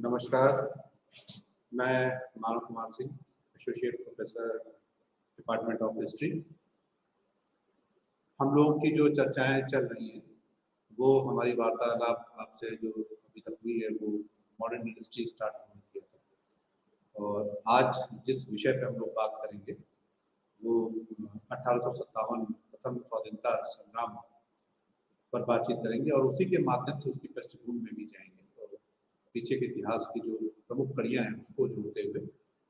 नमस्कार, मैं Manav Kumar Singh, associate professor, department of history. हम लोगों की जो चर्चाएँ चल रही हैं, वो हमारी वार्तालाप आपसे जो अभी तक हुई है, वो मॉडर्न हिस्ट्री स्टार्ट होने किया था। और आज जिस विषय पे हम लोग बात करेंगे, वो 1857 प्रथम स्वाधीनता संग्राम पर बातचीत करेंगे और उसी के माध्यम से उसकी पृष्ठभूमि में भी जाएँगे। पीछे के इतिहास की जो प्रमुख कड़ियाँ हैं उसको जोड़ते हुए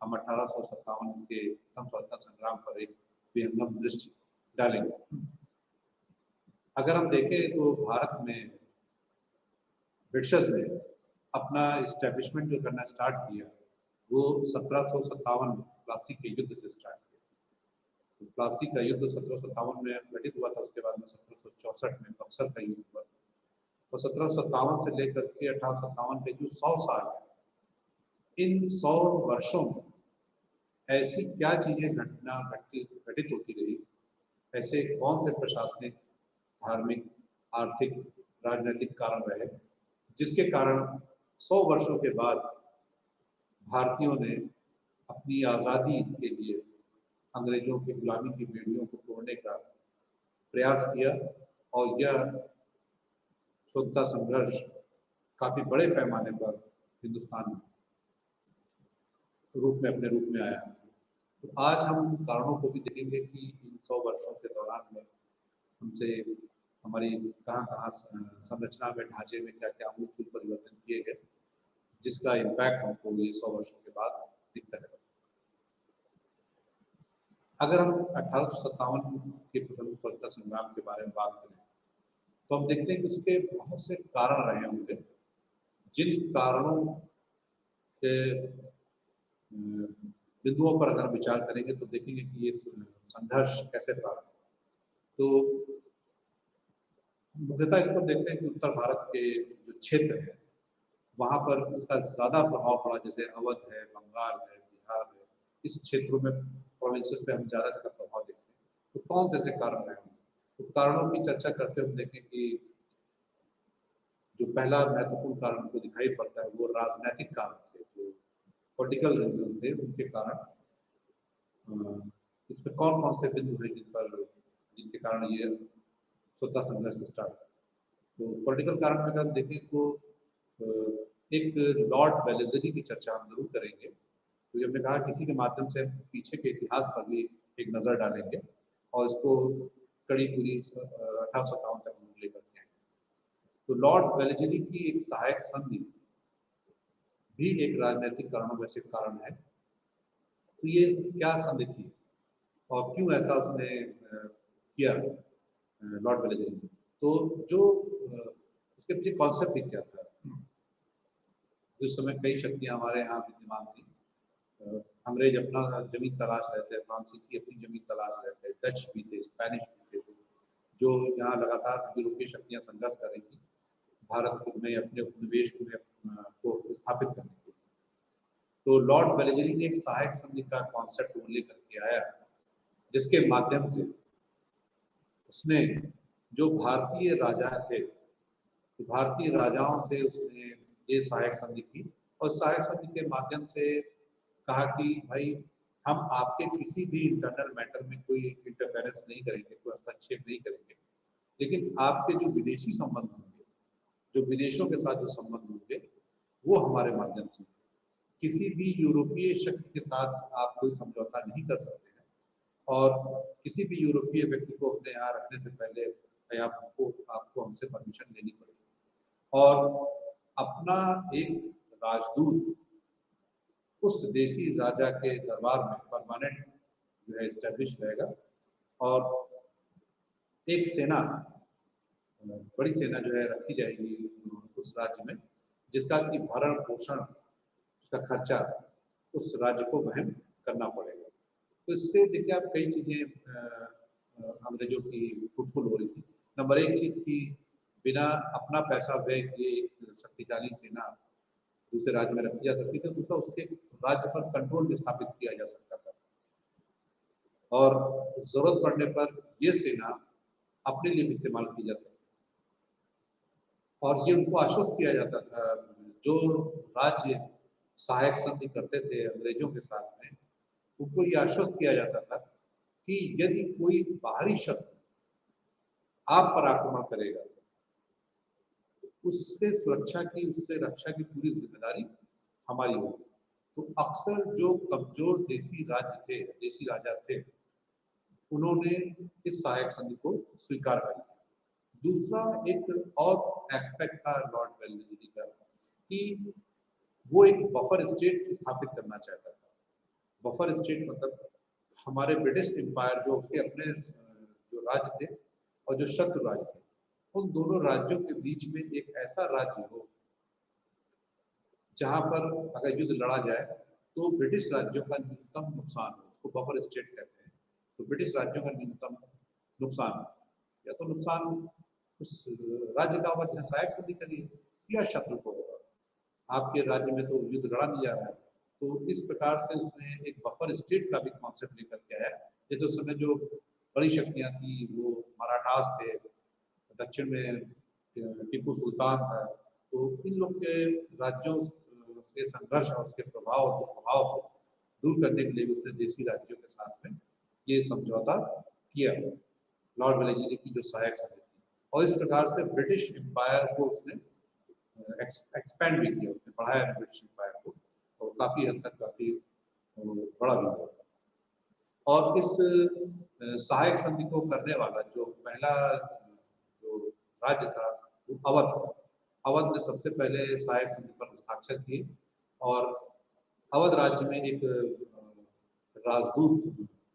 हम 1857 के प्रथम स्वतंत्रता संग्राम पर एक विहंगम दृष्टि डालेंगे। अगर हम देखें तो भारत में ब्रिटिशर्स ने अपना इस्टेब्लिशमेंट जो करना स्टार्ट किया वो 1757 प्लासी के युद्ध से स्टार्ट किया। तो प्लासी का युद्ध 1757 में घटित हुआ था। उसके बाद में 1764 में बक्सर का युद्ध हुआ और 1757 से लेकर के 1857 के जो 100 साल है, इन 100 वर्षों में ऐसी क्या चीजें घटित होती रही, ऐसे कौन से प्रशासनिक, धार्मिक, आर्थिक, राजनीतिक कारण रहे जिसके कारण 100 वर्षों के बाद भारतीयों ने अपनी आज़ादी के लिए अंग्रेजों की गुलामी की बेड़ियों को तोड़ने का प्रयास किया और यह स्वतंत्रता संघर्ष काफी बड़े पैमाने पर हिंदुस्तान अपने रूप में आया। तो आज हम उन कारणों को भी देखेंगे कि इन 100 वर्षों के दौरान में हमसे हमारी कहाँ-कहाँ संरचना में, ढांचे में क्या-क्या आमूल-चूल परिवर्तन किए गए, जिसका इम्पैक्ट हमको ये 100 वर्षों के बाद दिखता है। अगर हम 1857 के प्रथम स्वतंत्रता संग्राम के बारे में बात करें, तो हम देखते हैं कि उसके बहुत से कारण रहे होंगे, जिन कारणों के बिंदुओं पर अगर विचार करेंगे तो देखेंगे कि ये संघर्ष कैसे प्रारंभ। तो मुख्यतः इसको देखते हैं कि उत्तर भारत के जो क्षेत्र है वहाँ पर इसका ज़्यादा प्रभाव पड़ा, जैसे अवध है, बंगाल है, बिहार है, इस क्षेत्रों में प्रोविंसेस पे हम ज़्यादा इसका प्रभाव देखते हैं। तो कौन से ऐसे कारण रहे होंगे? तो कारणों की चर्चा करते हुए हम देखें कि जो पहला महत्वपूर्ण कारण हमको दिखाई पड़ता है वो राजनैतिक कारण थे, जो पॉलिटिकल रीजंस थे, उनके कारण इसमें कौन कौन से बिंदु हैं जिनके कारण ये स्वतंत्रता संघर्ष स्टार्ट। तो पॉलिटिकल कारण में अगर देखें तो एक लॉर्ड वेलेस्ली की चर्चा हम जरूर करेंगे। तो जब हमने कहा किसी के माध्यम से पीछे के इतिहास पर भी एक नज़र डालेंगे और इसको कड़ी पूरी 1857 तक हम लेकर के आएंगे। तो लॉर्ड वेलेस्ली की एक सहायक संधि भी एक राजनीतिक कारणों में से कारण है। तो ये क्या संधि थी और क्यों ऐसा उसने किया लॉर्ड वेलेस्ली ने? तो जो इसके पीछे कॉन्सेप्ट भी क्या था? उस समय कई शक्तियां हमारे यहाँ विद्यमान थी। अंग्रेज अपना जमीन तलाश रहे थे, फ्रांसीसी अपनी जमीन तलाश रहे थे, डच भी थे, स्पेनिश भी थे, जो यहाँ लगातार यूरोपीय शक्तियां संघर्ष कर रही थी भारत में अपने उपनिवेश को स्थापित करने के लिए। तो लॉर्ड वेलेस्ली ने एक सहायक संधि का कॉन्सेप्ट वो लेकर के आया, जिसके माध्यम से उसने जो भारतीय राजा थे, तो भारतीय राजाओं से उसने ये सहायक संधि की और सहायक संधि के माध्यम से कहा कि भाई हम आपके किसी भी इंटरनल मैटर में कोई इंटरफेरेंस नहीं करेंगे, कोई हस्तक्षेप नहीं करेंगे, लेकिन आपके जो विदेशी संबंध होंगे, जो विदेशों के साथ जो संबंध होंगे, वो हमारे माध्यम से। किसी भी यूरोपीय शक्ति के साथ आप कोई समझौता नहीं कर सकते हैं और किसी भी यूरोपीय व्यक्ति को अपने यहाँ रखने से पहले आपको हमसे परमिशन लेनी पड़ेगी और अपना एक राजदूत उस देशी राजा के दरबार में परमानेंट जो है एस्टेब्लिश रहेगा और एक सेना, बड़ी सेना जो है रखी जाएगी उस राज्य में, जिसका कि भरण पोषण, उसका खर्चा उस राज्य को वहन करना पड़ेगा। तो इससे देखिए आप कई चीजें अंग्रेजों की फ्रूटफुल हो रही थी। नंबर एक चीज की बिना अपना पैसा व्यय किए एक शक्तिशाली सेना दूसरे राज्य में रखी जा सकती थी। दूसरा, उसके राज्य पर कंट्रोल भी स्थापित किया जा सकता था और जरूरत पड़ने पर यह सेना अपने लिए भी इस्तेमाल की जा सकती। और ये उनको आश्वस्त किया जाता था जो राज्य सहायक संधि करते थे अंग्रेजों के साथ में, उनको ये आश्वस्त किया जाता था कि यदि कोई बाहरी शक्ति आप पर आक्रमण करेगा, उससे सुरक्षा की, उससे रक्षा की पूरी जिम्मेदारी हमारी होगी। तो अक्सर जो कमजोर देसी राज्य थे, देसी राजा थे, उन्होंने इस सहायक संधि को स्वीकार कर लिया। दूसरा एक और एस्पेक्ट था लॉर्ड वेल्लेस्ली का कि वो एक बफर स्टेट स्थापित करना चाहता था। बफर स्टेट मतलब हमारे ब्रिटिश एम्पायर जो उसके अपने जो राज्य थे और जो शत्रु राज्य थे, उन दोनों राज्यों के बीच में एक ऐसा राज्य हो जहां पर अगर युद्ध लड़ा जाए तो ब्रिटिश राज्यों का न्यूनतम नुकसान हो, उसको बफर स्टेट कहते हैं। तो ब्रिटिश राज्यों का न्यूनतम नुकसान, या तो नुकसान उस राज्य का होगा जिसने सहायक संधि करी है, या शत्रु को होगा। आपके राज्य में तो युद्ध लड़ा नहीं जा रहा है, तो इस प्रकार से उसने एक बफर स्टेट का भी कॉन्सेप्ट लेकर के आया। जैसे उस समय जो बड़ी शक्तियां थी वो मराठास थे, दक्षिण में टीपू सुल्तान था, तो इन लोग के राज्यों के संघर्ष और उसके प्रभाव और दुष्प्रभाव को दूर करने के लिए उसने देसी राज्यों के साथ में ये समझौता किया, लॉर्ड वेलेस्ली की जो सहायक संधि थी। और इस प्रकार से ब्रिटिश एम्पायर को उसने एक्सपैंड भी किया, उसने बढ़ाया ब्रिटिश एम्पायर को, और काफ़ी हद तक काफ़ी बड़ा भी हुआ। और इस सहायक संधि को करने वाला जो पहला जो राज्य था वो अवध था। अवध ने सबसे पहले सहायक संधि पर हस्ताक्षर किए, और अवध राज्य में एक राजदूत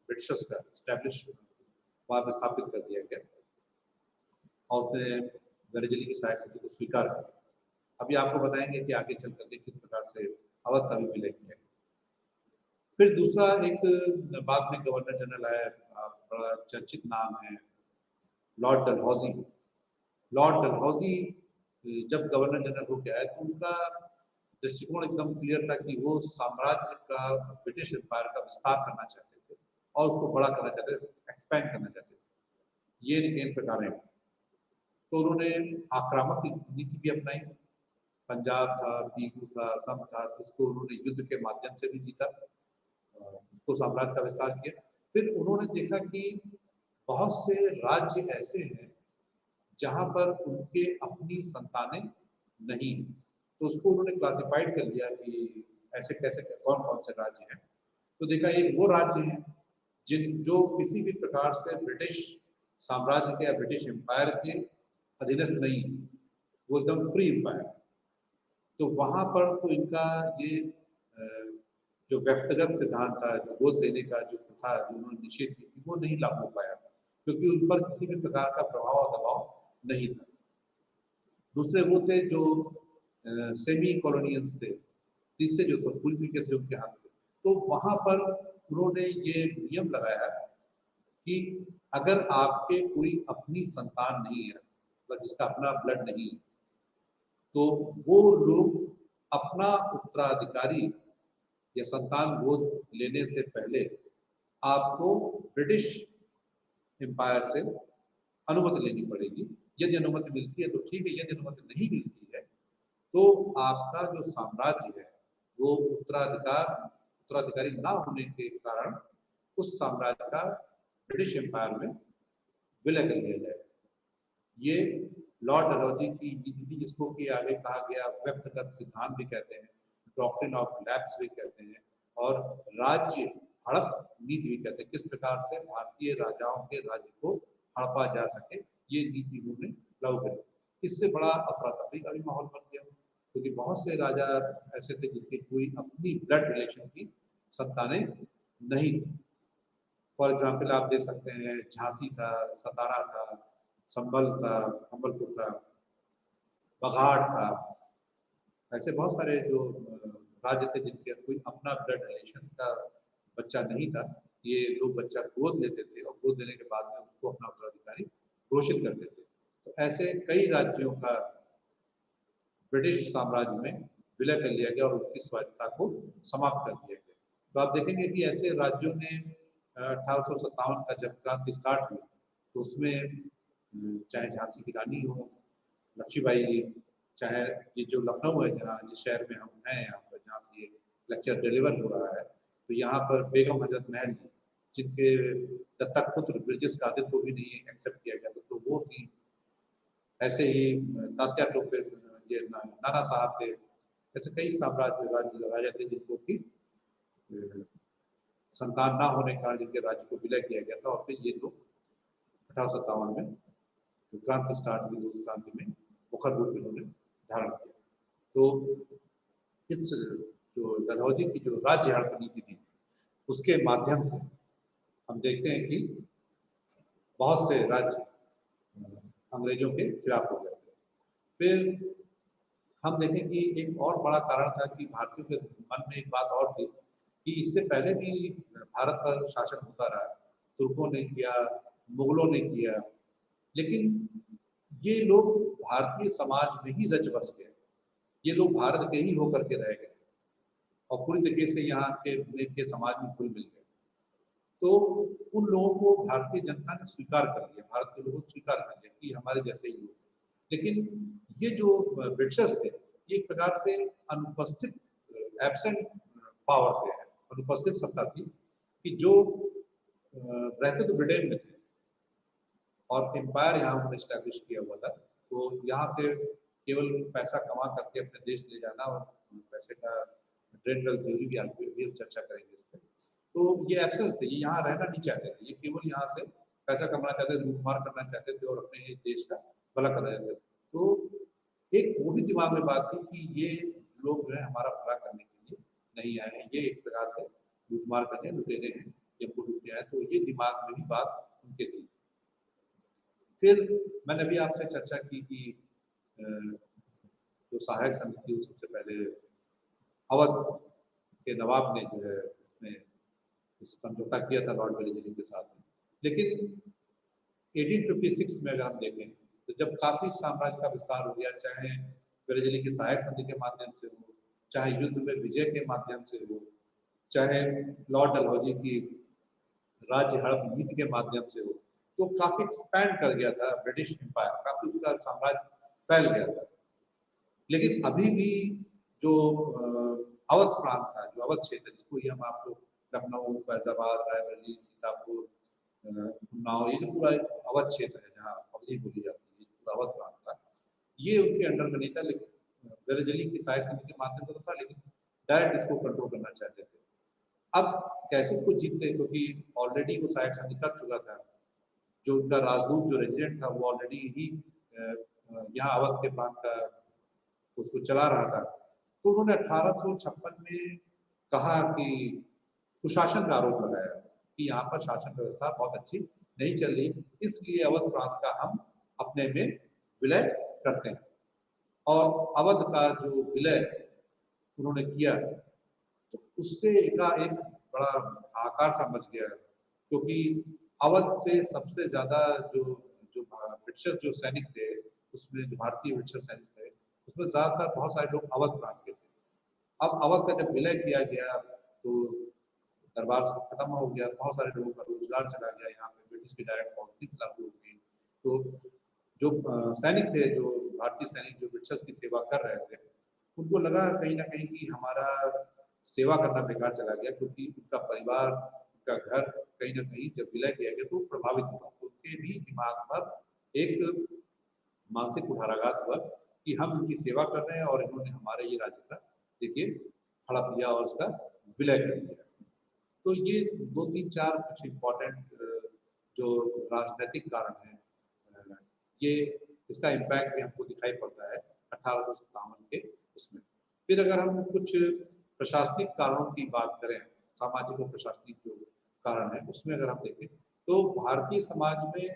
ब्रिटिशर्स का स्टैब्लिश वहाँ पर स्थापित कर दिया गया, और उसने वेलेस्ली की सहायक संधि को स्वीकार किया। अभी आपको बताएंगे कि आगे चल करके किस प्रकार से अवध का भी विलय किया। फिर दूसरा एक बाद में गवर्नर जनरल आया, बड़ा चर्चित नाम है लॉर्ड डलहौजी। लॉर्ड डलहौजी जब गवर्नर जनरल होकर आए तो उनका दृष्टिकोण एकदम क्लियर था कि वो साम्राज्य का, ब्रिटिश एम्पायर का विस्तार करना चाहते थे और उसको बड़ा करना चाहते थे, एक्सपैंड करना चाहते थे। ये इन प्रकार है। तो उन्होंने आक्रामक नीति भी अपनाई। पंजाब था, पीकू था, असम था, तो उसको उन्होंने युद्ध के माध्यम से भी जीता, उसको साम्राज्य का विस्तार किया। फिर उन्होंने देखा कि बहुत से राज्य ऐसे हैं जहां पर उनके अपनी संतानें नहीं, तो उसको उन्होंने क्लासिफाइड कर लिया कि ऐसे कैसे कौन कौन से राज्य हैं। तो देखा एक वो राज्य हैं जिन जो किसी भी प्रकार से ब्रिटिश साम्राज्य के या ब्रिटिश एम्पायर के अधीनस्थ नहीं, वो एकदम फ्री एम्पायर। तो वहां पर तो इनका ये जो व्यक्तिगत सिद्धांत था, जो गोद देने का जो प्रथा जो उन्होंने निषेध की थी, वो नहीं लागू हो पाया, क्योंकि उन पर किसी भी प्रकार का प्रभाव और दबाव नहीं था। दूसरे वो थे जो सेमी कॉलोनियंस थे, तीसरे जो तो पूरी तरीके से उनके हाथ थे। तो वहां पर उन्होंने ये नियम लगाया कि अगर आपके कोई अपनी संतान नहीं है, मतलब जिसका अपना ब्लड नहीं है, तो वो लोग अपना उत्तराधिकारी या संतान गोद लेने से पहले आपको ब्रिटिश एम्पायर से अनुमति लेनी पड़ेगी। यदि अनुमति मिलती है तो ठीक है, यदि अनुमति नहीं मिलती है तो आपका जो साम्राज्य है वो उत्तराधिकारी ना होने के कारण उस साम्राज्य का ब्रिटिश एम्पायर में विलय कर दिया जाएगा। ये लॉर्ड डलहौजी की नीति थी, जिसको कि आगे कहा गया व्यक्तिगत सिद्धांत भी कहते हैं, डॉक्ट्रिन ऑफ लैप्स भी कहते हैं, और राज्य हड़प नीति भी कहते हैं। किस प्रकार से भारतीय राजाओं के राज्य को हड़पा जा सके, ये नीति उन्होंने लागू करी। इससे बड़ा अफरा तफरी का भी माहौल बन गया, क्योंकि बहुत से राजा ऐसे थे जिनके कोई अपनी ब्लड रिलेशन की संतानें नहीं थी। फॉर एग्जाम्पल आप देख सकते हैं झांसी था, सतारा था, संभल था, संबलपुर था, बघाट था। ऐसे बहुत सारे जो राज्य थे जिनके कोई अपना ब्लड रिलेशन का बच्चा नहीं था, ये लोग बच्चा गोद लेते थे और गोद लेने के बाद में उसको अपना उत्तराधिकारी घोषित करते थे। तो ऐसे कई राज्यों का ब्रिटिश साम्राज्य में विलय कर लिया गया और उनकी स्वायत्तता को समाप्त कर दिया गया। तो आप देखेंगे कि ऐसे राज्यों ने 1857 का जब क्रांति स्टार्ट हुई तो उसमें चाहे झांसी की रानी हो, लक्ष्मीबाई जी, चाहे ये जो लखनऊ है, जहाँ जिस शहर में हम हैं, यहाँ पर जहाँ से ये लेक्चर डिलीवर हो रहा है, तो यहाँ पर बेगम हजरत महल जी, जिनके दत्तक पुत्र ब्रिजेश कादिर को भी नहीं एक्सेप्ट किया गया, तो वो थी। ऐसे ही तात्या टोपे, ये नाना साहब थे। ऐसे कई साम्राज्य राजा थे जिनको कि संतान ना होने के कारण जिनके राज्य को विलय किया गया था, और फिर ये लोग 1857 में जो क्रांति स्टार्ट हुई, उस क्रांति में मुखर रूप इन्होंने धारण किया। तो इस जो डलहौजी की जो राज्य हड़प नीति थी, उसके माध्यम से हम देखते हैं कि बहुत से राज्य अंग्रेजों के खिलाफ हो गए थे। फिर हम देखें कि एक और बड़ा कारण था कि भारतीयों के मन में एक बात और थी कि इससे पहले भी भारत पर शासन होता रहा, तुर्कों ने किया, मुगलों ने किया, लेकिन ये लोग भारतीय समाज में ही रच बस गए। ये लोग भारत के ही होकर के रह गए और पूरी तरीके से यहाँ के समाज में घुल मिल गए। तो उन लोगों को भारतीय जनता ने स्वीकार कर लिया, भारत के लोगों ने स्वीकार कर लिया कि हमारे जैसे ही लोग। लेकिन ये जो ब्रिटिशर्स थे, ये एक प्रकार से अनुपस्थित एब्सेंट पावर थे, अनुपस्थित सत्ता थी कि जो रहते तो ब्रिटेन में थे और एम्पायर यहाँ उन्होंने स्टैब्लिश किया हुआ था। तो यहाँ से केवल पैसा कमा करके अपने देश ले जाना, और पैसे का ट्रेड वेल्थ थ्योरी भी आगे भी हम चर्चा करेंगे इस पर। तो ये एब्सेंस थे, ये यहाँ रहना नहीं चाहते थे, ये केवल यहाँ से पैसा कमाना चाहते थे, लूटमार करना चाहते थे और अपने देश का भला करना चाहते थे। तो एक वो भी दिमाग में बात थी कि ये लोग जो है हमारा भला करने के लिए नहीं आए हैं, ये एक प्रकार से लूटमार करने, लुटेरे हैं, हमको लूटने आए। तो ये दिमाग में भी बात उनके थी। फिर मैंने अभी आपसे चर्चा की कि जो सहायक समिति थी, सबसे पहले अवध के नवाब ने जो है उसमें समझौता किया था लॉर्ड वेलेस्ली के साथ में। लेकिन 1856 में अगर हम देखें तो जब काफी साम्राज्य का विस्तार हो गया, चाहे वेलेस्ली की सहायक संधि के माध्यम से हो, चाहे युद्ध में विजय के माध्यम से हो, चाहे लॉर्ड डलहौजी की राज्य हड़प नीति के माध्यम से हो, तो काफी एक्सपैंड कर गया था ब्रिटिश एम्पायर, काफी उसका साम्राज्य फैल गया था। लेकिन अभी भी जो अवध प्रांत था, जो अवध क्षेत्र, जिसको ये हम आप लोग लखनऊ, फैजाबाद, रायबरेली, सीतापुर, उन्नाव, ये जो पूरा अवध क्षेत्र है जहाँ अवधी बोली जाती है, पूरा अवध प्रांत था, ये उनके अंडर में नहीं था। लेकिन वेलेस्ली की सहायक समिति के माध्यम से तो था, लेकिन डायरेक्ट इसको कंट्रोल करना चाहते थे। अब कैसे इसको जीतते, क्योंकि ऑलरेडी वो सहायक समिति कर चुका था। जो उनका राजदूत जो रेजिडेंट था वो ऑलरेडी ही यहाँ अवध के प्रांत का उसको चला रहा था। तो उन्होंने 1856 में कहा कि कुशासन का आरोप लगाया कि यहाँ पर शासन व्यवस्था बहुत अच्छी नहीं चल रही, इसलिए अवध प्रांत का हम अपने में विलय करते हैं। और अवध का जो विलय उन्होंने किया, तो उससे एकाएक बड़ा हाहाकार सा मच गया, क्योंकि अवध से सबसे ज्यादा जो जो ब्रिटिश जो सैनिक थे, उसमें जो भारतीय ब्रिटिश सैनिक थे, उसमें ज्यादातर बहुत सारे लोग अवध प्रांत के थे। अब अवध का जब विलय किया गया तो दरबार खत्म हो गया, बहुत सारे लोगों का रोजगार चला गया, यहाँ पे ब्रिटिश की डायरेक्ट पॉलिसीज लागू हो गई। तो जो सैनिक थे, जो भारतीय सैनिक जो ब्रिटिश की सेवा कर रहे थे, उनको लगा कहीं ना कहीं कि हमारा सेवा करना बेकार चला गया, क्योंकि उनका परिवार, उनका घर कहीं ना कहीं जब विलय किया गया तो प्रभावित हुआ। तो उनके भी दिमाग पर एक मानसिक कुठाराघात हुआ कि हम इनकी सेवा कर रहे हैं और इन्होंने हमारे ये राज्य का देखिए हड़प लिया और उसका विलय कर दिया। तो ये 2 3 4 कुछ इम्पोर्टेंट जो राजनीतिक कारण है, ये इसका इम्पैक्ट भी हमको दिखाई पड़ता है 1857 के उसमें। फिर अगर हम कुछ प्रशासनिक कारणों की बात करें, सामाजिक और प्रशासनिक जो कारण है उसमें अगर हम देखें, तो भारतीय समाज में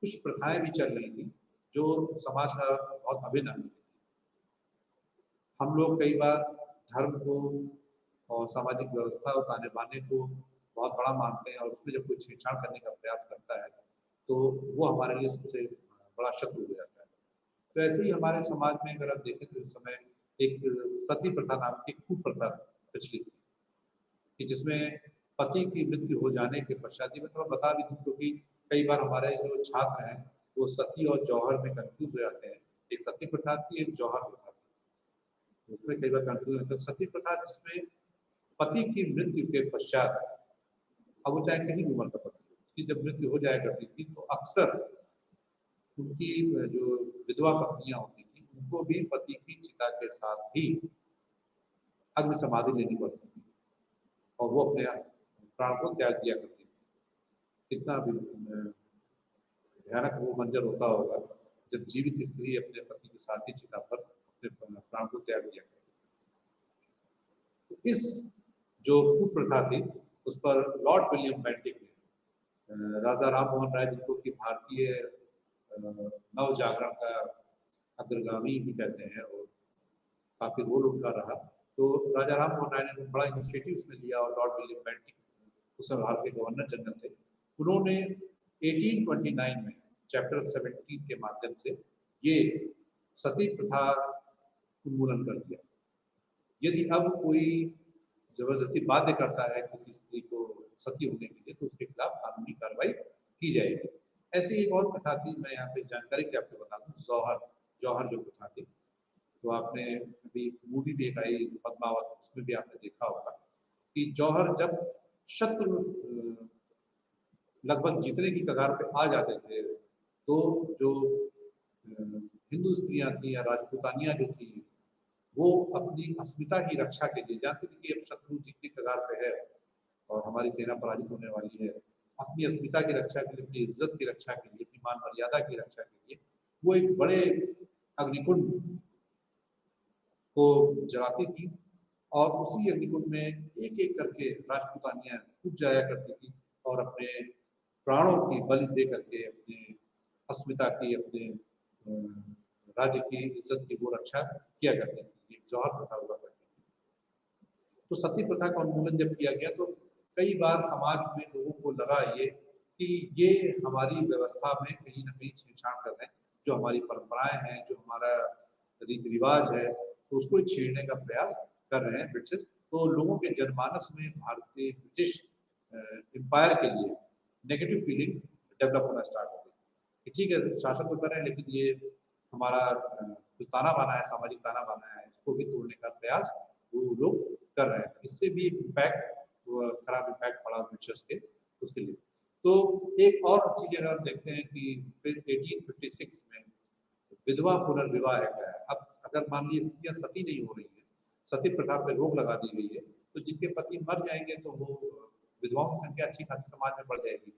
कुछ प्रथाएं भी चल रही थी जो समाज का बहुत अभिन्न अंग थी। हम लोग कई बार धर्म को और सामाजिक व्यवस्था और ताने बाने को बहुत बड़ा मानते हैं, और उसमें जब कोई छेड़छाड़ करने का प्रयास करता है तो वो हमारे लिए सबसे बड़ा शत्रु हो जाता है। तो ऐसे ही हमारे समाज में अगर आप देखें तो इस समय एक सती प्रथा नाम की कुप्रथा प्रचलित थी, कि जिसमें पति की मृत्यु हो जाने के पश्चात, मैं थोड़ा बता भी दूं क्योंकि कई बार हमारे जो छात्र हैं वो सती और जौहर में कंफ्यूज हो जाते हैं। एक सती प्रथा थी, एक जौहर प्रथा थी। उसमें कई बार कंफ्यूजन होता है। सती प्रथा जिसमें पति की मृत्यु के पश्चात, अब वो चाहे किसी भी उम्र का पति हो, उसकी जब मृत्यु हो जाया करती थी तो अक्सर उनकी जो विधवा पत्नियां होती थी उनको भी पति की चिता के साथ ही अग्नि समाधि लेनी पड़ती थी और वो अपने प्राण को त्याग दिया करती थी। कितना भी भयानक वो मंजर होता होगा जब जीवित स्त्री अपने पति के साथ ही चिता पर अपने प्राण को त्याग दिया करती थी। तो इस जो कुप्रथा थी उस पर लॉर्ड विलियम बेंटिक ने, राजा राम मोहन राय जिनको कि भारतीय नव जागरण का अग्रगामी भी कहते हैं और काफी रोल उनका रहा, तो राजा राम मोहन राय ने बड़ा इनिशिएटिव इसमें लिया और लॉर्ड विलियम बेंटिक उस समय भारत के गवर्नर जनरल थे, उन्होंने 1829 में चैप्टर 17 के माध्यम से ये सती प्रथा उन्मूलन कर दिया। यदि अब कोई जबरदस्ती बाध्य करता है किसी स्त्री को सती होने के लिए तो उसके खिलाफ कानूनी कार्रवाई की जाएगी। ऐसी एक और प्रथा थी, मैं यहाँ पे जानकारी के आपको बता दूं, जौहर जो प्रथा थी, तो आपने अभी मूवी भी एक आई पद्मावत, उसमें भी आपने देखा होगा कि जौहर जब शत्रु लगभग जीतने की कगार पे आ जाते थे तो जो हिंदू स्त्रियां थी या राजपूतानियां जो थी वो अपनी अस्मिता की रक्षा के लिए, जानती थी कि अब शत्रु जीतने की कगार पे है और हमारी सेना पराजित होने वाली है, अपनी अस्मिता की रक्षा के लिए, अपनी इज्जत की रक्षा के लिए, अपनी मान मर्यादा की रक्षा के लिए वो एक बड़े अग्निकुंड को जलाती थी और उसी अग्निकुंड में एक एक करके राजपूतानियां कूद जाया करती थी और अपने प्राणों की बलि दे करके अपने अस्मिता की, अपने राज्य की इज्जत की वो रक्षा किया करती थी। ये जौहर प्रथा हुआ करती थी। तो सती प्रथा का उन्मूलन जब किया गया तो कई बार समाज में लोगों को लगा ये कि ये हमारी व्यवस्था में कहीं ना कहीं छेड़छाड़ कर रहे हैं, जो हमारी परंपराएं हैं, जो हमारा रीति रिवाज है, तो उसको छेड़ने का प्रयास कर रहे हैं ब्रिटिश। तो लोगों के जनमानस में भारतीय ब्रिटिश एम्पायर के लिए नेगेटिव फीलिंग डेवलप होना स्टार्ट हो गई कि ठीक है शासन तो कर रहे हैं लेकिन ये हमारा जो ताना बाना है, सामाजिक ताना बाना है, इसको भी तोड़ने का प्रयास वो लोग कर रहे हैं। तो इससे भी इम्पैक्ट, खराब इम्पैक्ट पड़ा ब्रिटिशर्स के उसके लिए। तो एक और चीज अगर हम देखते हैं कि फिर 1856 में विधवा पुनर्विवाह एक्ट आया। अब अगर मान लीजिए स्त्रियां सती नहीं हो रही है, सती प्रथा पे रोक लगा दी गई है, तो जिनके पति मर जाएंगे तो वो विधवाओं की संख्या अच्छी खासी समाज में बढ़ जाएगी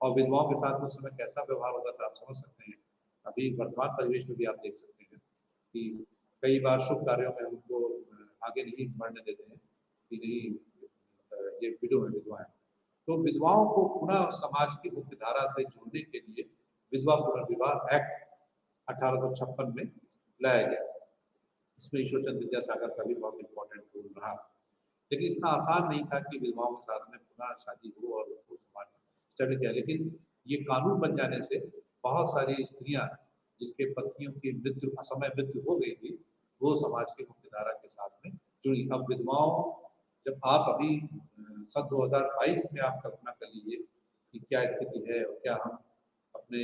और विधवाओं के साथ उस समय कैसा व्यवहार होता था आप समझ सकते हैं। अभी वर्तमान परिवेश में भी आप देख सकते हैं कि कई बार शुभ कार्यों में उनको आगे नहीं बढ़ने देते हैं कि नहीं ये विडो है, विधवा है। तो विधवाओं को पुनः समाज की मुख्य धारा से जोड़ने के लिए विधवा पुनर्विवाह एक्ट 1856 में लाया गया। इसमें ईश्वर चंद्र विद्यासागर का भी बहुत इंपॉर्टेंट रोल रहा, लेकिन इतना आसान नहीं था कि विधवाओं के साथ में पुनः शादी हो और उनको समाज में स्टडी किया। लेकिन ये कानून बन जाने से बहुत सारी स्त्रियां जिनके पतियों की मृत्यु, असमय मृत्यु हो गई थी, वो समाज के मुख्य धारा के साथ में जुड़ी। अब विधवाओं, जब आप अभी सन 2022 में आप कल्पना कर लीजिए कि क्या स्थिति है और क्या हम अपने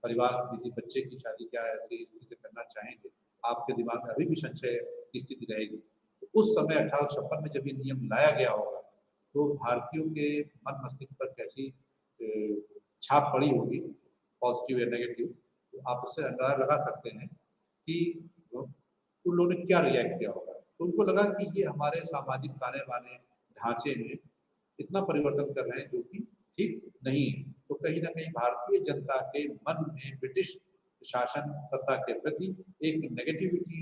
परिवार किसी बच्चे की शादी क्या ऐसी स्थिति से करना चाहेंगे, आपके दिमाग में अभी भी संशय की स्थिति रहेगी। तो उस समय 1856 में जब ये नियम लाया गया होगा तो भारतीयों के मन मस्तिष्क पर कैसी छाप पड़ी होगी, पॉजिटिव या नेगेटिव, तो आप उससे अंदाजा लगा सकते हैं कि उन लोगों ने क्या रिएक्ट किया होगा। तो उनको लगा कि ये हमारे सामाजिक ताने बाने ढांचे में इतना परिवर्तन कर रहे हैं जो कि ठीक नहीं है। तो कहीं ना कहीं भारतीय जनता के मन में ब्रिटिश शासन सत्ता के प्रति एक नेगेटिविटी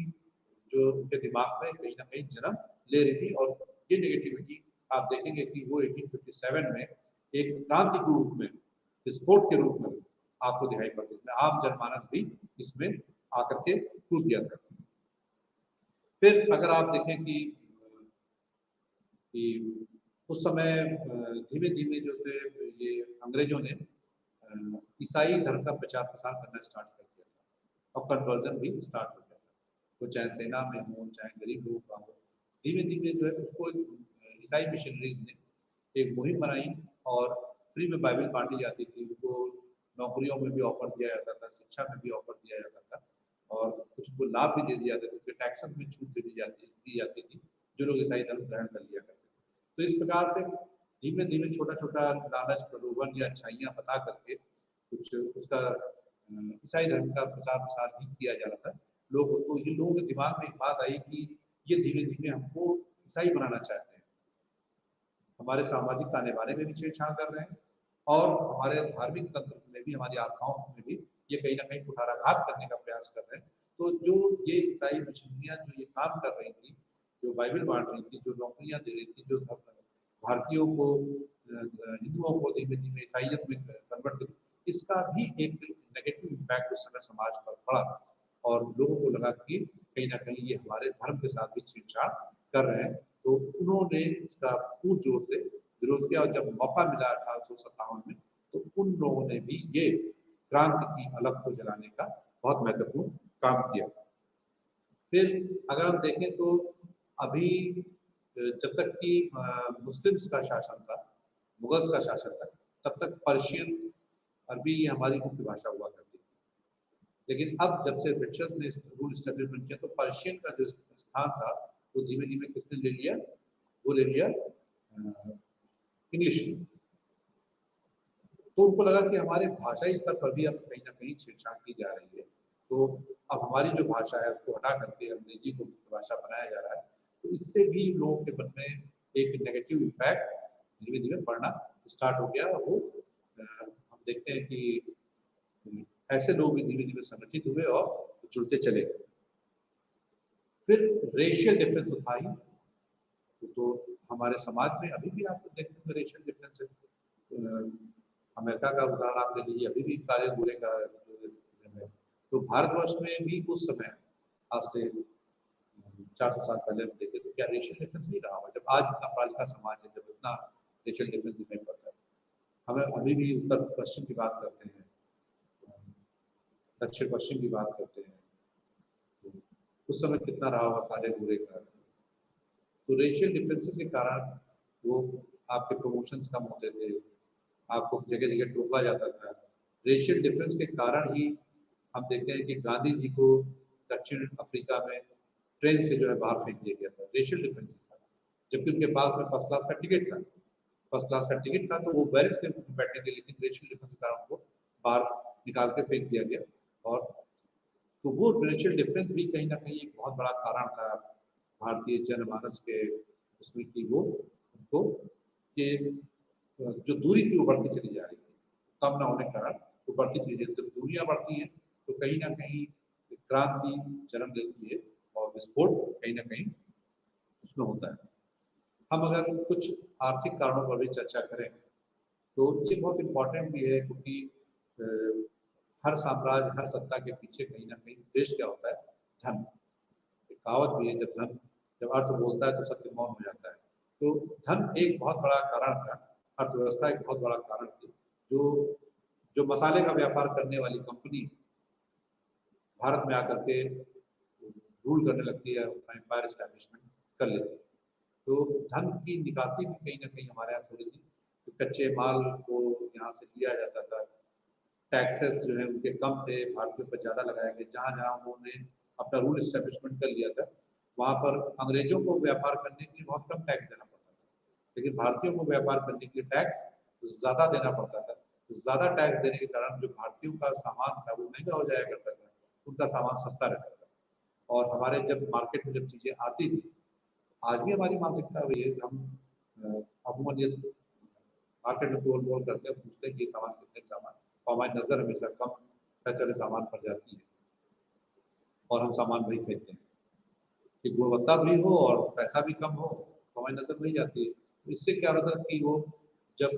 जो उनके दिमाग में कहीं ना कहीं जन्म ले रही थी। और ये नेगेटिविटी आप देखेंगे कि वो 1857 में एक क्रांति के रूप में, विस्फोट के रूप में आपको दिखाई पड़ती है। इसमें आम जनमानस भी इसमें आकर के कूद गया था। फिर अगर आप देखें कि उस समय धीमे धीमे जो थे ये अंग्रेजों ने ईसाई धर्म का प्रचार प्रसार करना स्टार्ट कर दिया था और कन्वर्जन भी स्टार्ट हो गया था। तो चाहे सेना में हो चाहे गरीब लोगों का हो, धीमे धीमे जो है उसको ईसाई मिशनरीज ने एक मुहिम बनाई और फ्री में बाइबल बांटी जाती थी। उनको नौकरियों में भी ऑफर दिया जाता था, शिक्षा में भी ऑफर दिया जाता था और कुछ को लाभ भी दे दिया जाता था, टैक्सेस में छूट दे दी दी जाती थी जो लोग ईसाई धर्म ग्रहण कर लिया करते थे। तो इस प्रकार से धीमे धीमे छोटा छोटा लालच प्रलोभन या अच्छाइयाँ बता करके कुछ उसका ईसाई धर्म का प्रचार प्रसार भी किया जा रहा था। लोग तो ये लोगों के दिमाग में एक बात आई कि ये धीमे धीमे हमको ईसाई बनाना चाहते हैं, हमारे सामाजिक ताने बाने में भी छेड़छाड़ कर रहे हैं और हमारे धार्मिक तंत्र में भी, हमारी आस्थाओं में भी ये कहीं ना कहीं कुठाराघात करने का प्रयास कर रहे हैं। तो जो ये ईसाई मिशनरियाँ जो ये काम कर रही थी, जो बाइबल बांट रही थी, जो नौकरियाँ दे रही थी, जो भारतीयों को हिंदुओं को धीमे धीमे ईसाइयत में कन्वर्ट कर, इसका भी एक नेगेटिव इम्पैक्ट उस समय समाज पर पड़ा और लोगों को लगा कि कहीं ना कहीं ये हमारे धर्म के साथ भी छेड़छाड़ कर रहे हैं। तो उन्होंने इसका पूर्ण जोर से विरोध किया और जब मौका मिला 1857 में तो उन लोगों ने भी ये क्रांति की अलख को जलाने का बहुत महत्वपूर्ण काम किया। फिर अगर हम देखें तो अभी जब तक कि मुस्लिम्स का शासन था, मुगल्स का शासन था, तब तक पर्शियन, अरबी ये हमारी मुख्य भाषा हुआ करती थी। लेकिन अब जब से ब्रिटिशर्स ने रूल एस्टेब्लिशमेंट किया तो पर्शियन का जो स्थान था वो धीमे धीमे किसने ले लिया, वो ले लिया इंग्लिश। तो उनको लगा कि हमारे भाषाई स्तर पर भी अब कहीं ना कहीं छेड़छाड़ की जा रही है, तो अब हमारी जो भाषा है उसको हटा करके अंग्रेजी को भाषा बनाया जा रहा है। तो इससे भी लोगों के मन में एक नेगेटिव इम्पैक्ट धीमे धीमे पड़ना स्टार्ट हो गया। वो हम देखते हैं कि ऐसे लोग भी धीमे धीमे संगठित हुए और जुड़ते चले गए। फिर रेशियल डिफरेंस तो था ही, तो हमारे समाज में अभी भी आप देखते हैं रेशियल डिफरेंस है। अमेरिका का उदाहरण आप ले लीजिए, अभी भी काले गोरे का है। तो भारतवर्ष में भी उस समय आज से 400 साल पहले हम देखें तो क्या रेशियल डिफरेंस नहीं रहा होगा, जब आज इतना पढ़ा लिखा समाज है, जब इतना रेशियल डिफरेंस दिखाई पड़ता है। हमें अभी भी उत्तर पश्चिम की बात करते हैं, दक्षिण पश्चिम की बात करते हैं, तो उस समय कितना रहा होगा काले गोरे का। तो रेशियल डिफरेंसेस के कारण वो आपके प्रमोशंस कम होते थे, आपको जगह जगह टोका जाता था। रेशियल डिफरेंस के कारण ही हम देखते हैं कि गांधी जी को दक्षिण अफ्रीका में ट्रेन से जो है बाहर फेंक दिया गया था, रेशियल डिफरेंस था, जबकि उनके पास में फर्स्ट क्लास का टिकट था। फर्स्ट क्लास का टिकट था तो वो बैरिक थे बैठने के, लेकिन रेशियल डिफरेंस के कारण उनको बाहर निकाल के फेंक दिया गया। और तो वो रेशियल डिफरेंस भी कहीं ना कहीं एक बहुत बड़ा कारण था भारतीय जनमानस के उसमें कि वो उनको कि जो दूरी थी वो बढ़ती चली जा रही थी, कम ना होने के कारण वो बढ़ती चली जाती है। जब दूरियां बढ़ती हैं तो कहीं ना कहीं क्रांति जन्म लेती है और विस्फोट कहीं ना कहीं उसमें होता है। हम अगर कुछ आर्थिक कारणों पर भी चर्चा करें तो ये बहुत इम्पोर्टेंट भी है, क्योंकि हर साम्राज्य, हर सत्ता के पीछे कहीं ना कहीं उद्देश्य क्या होता है, धन। एक कहावत भी है, जब अर्थ बोलता है तो सत्य मौन हो जाता है। तो धन एक बहुत बड़ा कारण था, अर्थव्यवस्था एक बहुत बड़ा कारण थी। जो जो मसाले का व्यापार करने वाली कंपनी भारत में आकर के रूल करने लगती है, अपना एम्पायर एस्टैब्लिशमेंट कर लेती है। तो धन की निकासी भी कहीं ना कहीं हमारे यहाँ थोड़ी थी, तो कच्चे माल को यहाँ से लिया जाता था, टैक्सेस जो है उनके कम थे, भारतीयों पर ज़्यादा लगाया गया। जहाँ जहाँ उन्होंने अपना रूल एस्टैब्लिशमेंट कर लिया था वहाँ पर अंग्रेजों को व्यापार करने के लिए बहुत कम टैक्स देना पड़ता था, लेकिन भारतीयों को व्यापार करने के लिए टैक्स ज़्यादा देना पड़ता था। ज़्यादा टैक्स देने के कारण जो भारतीयों का सामान था वो महंगा हो जाया करता था, उनका सामान सस्ता रहता था। और हमारे जब मार्केट में जब चीज़ें आती थी, आज भी हमारी मानसिकता वही है, हम अमूमन ये मार्केट में तोल मोल करते हैं, पूछते हैं कि ये सामान कितने का सामान, और हमारी नज़र हमेशा कम पैसे वाले सामान पर जाती है और हम सामान वही खरीदते हैं कि गुणवत्ता भी हो और पैसा भी कम हो, तो हमारी नज़र वही जाती है। तो इससे क्या होता है कि वो जब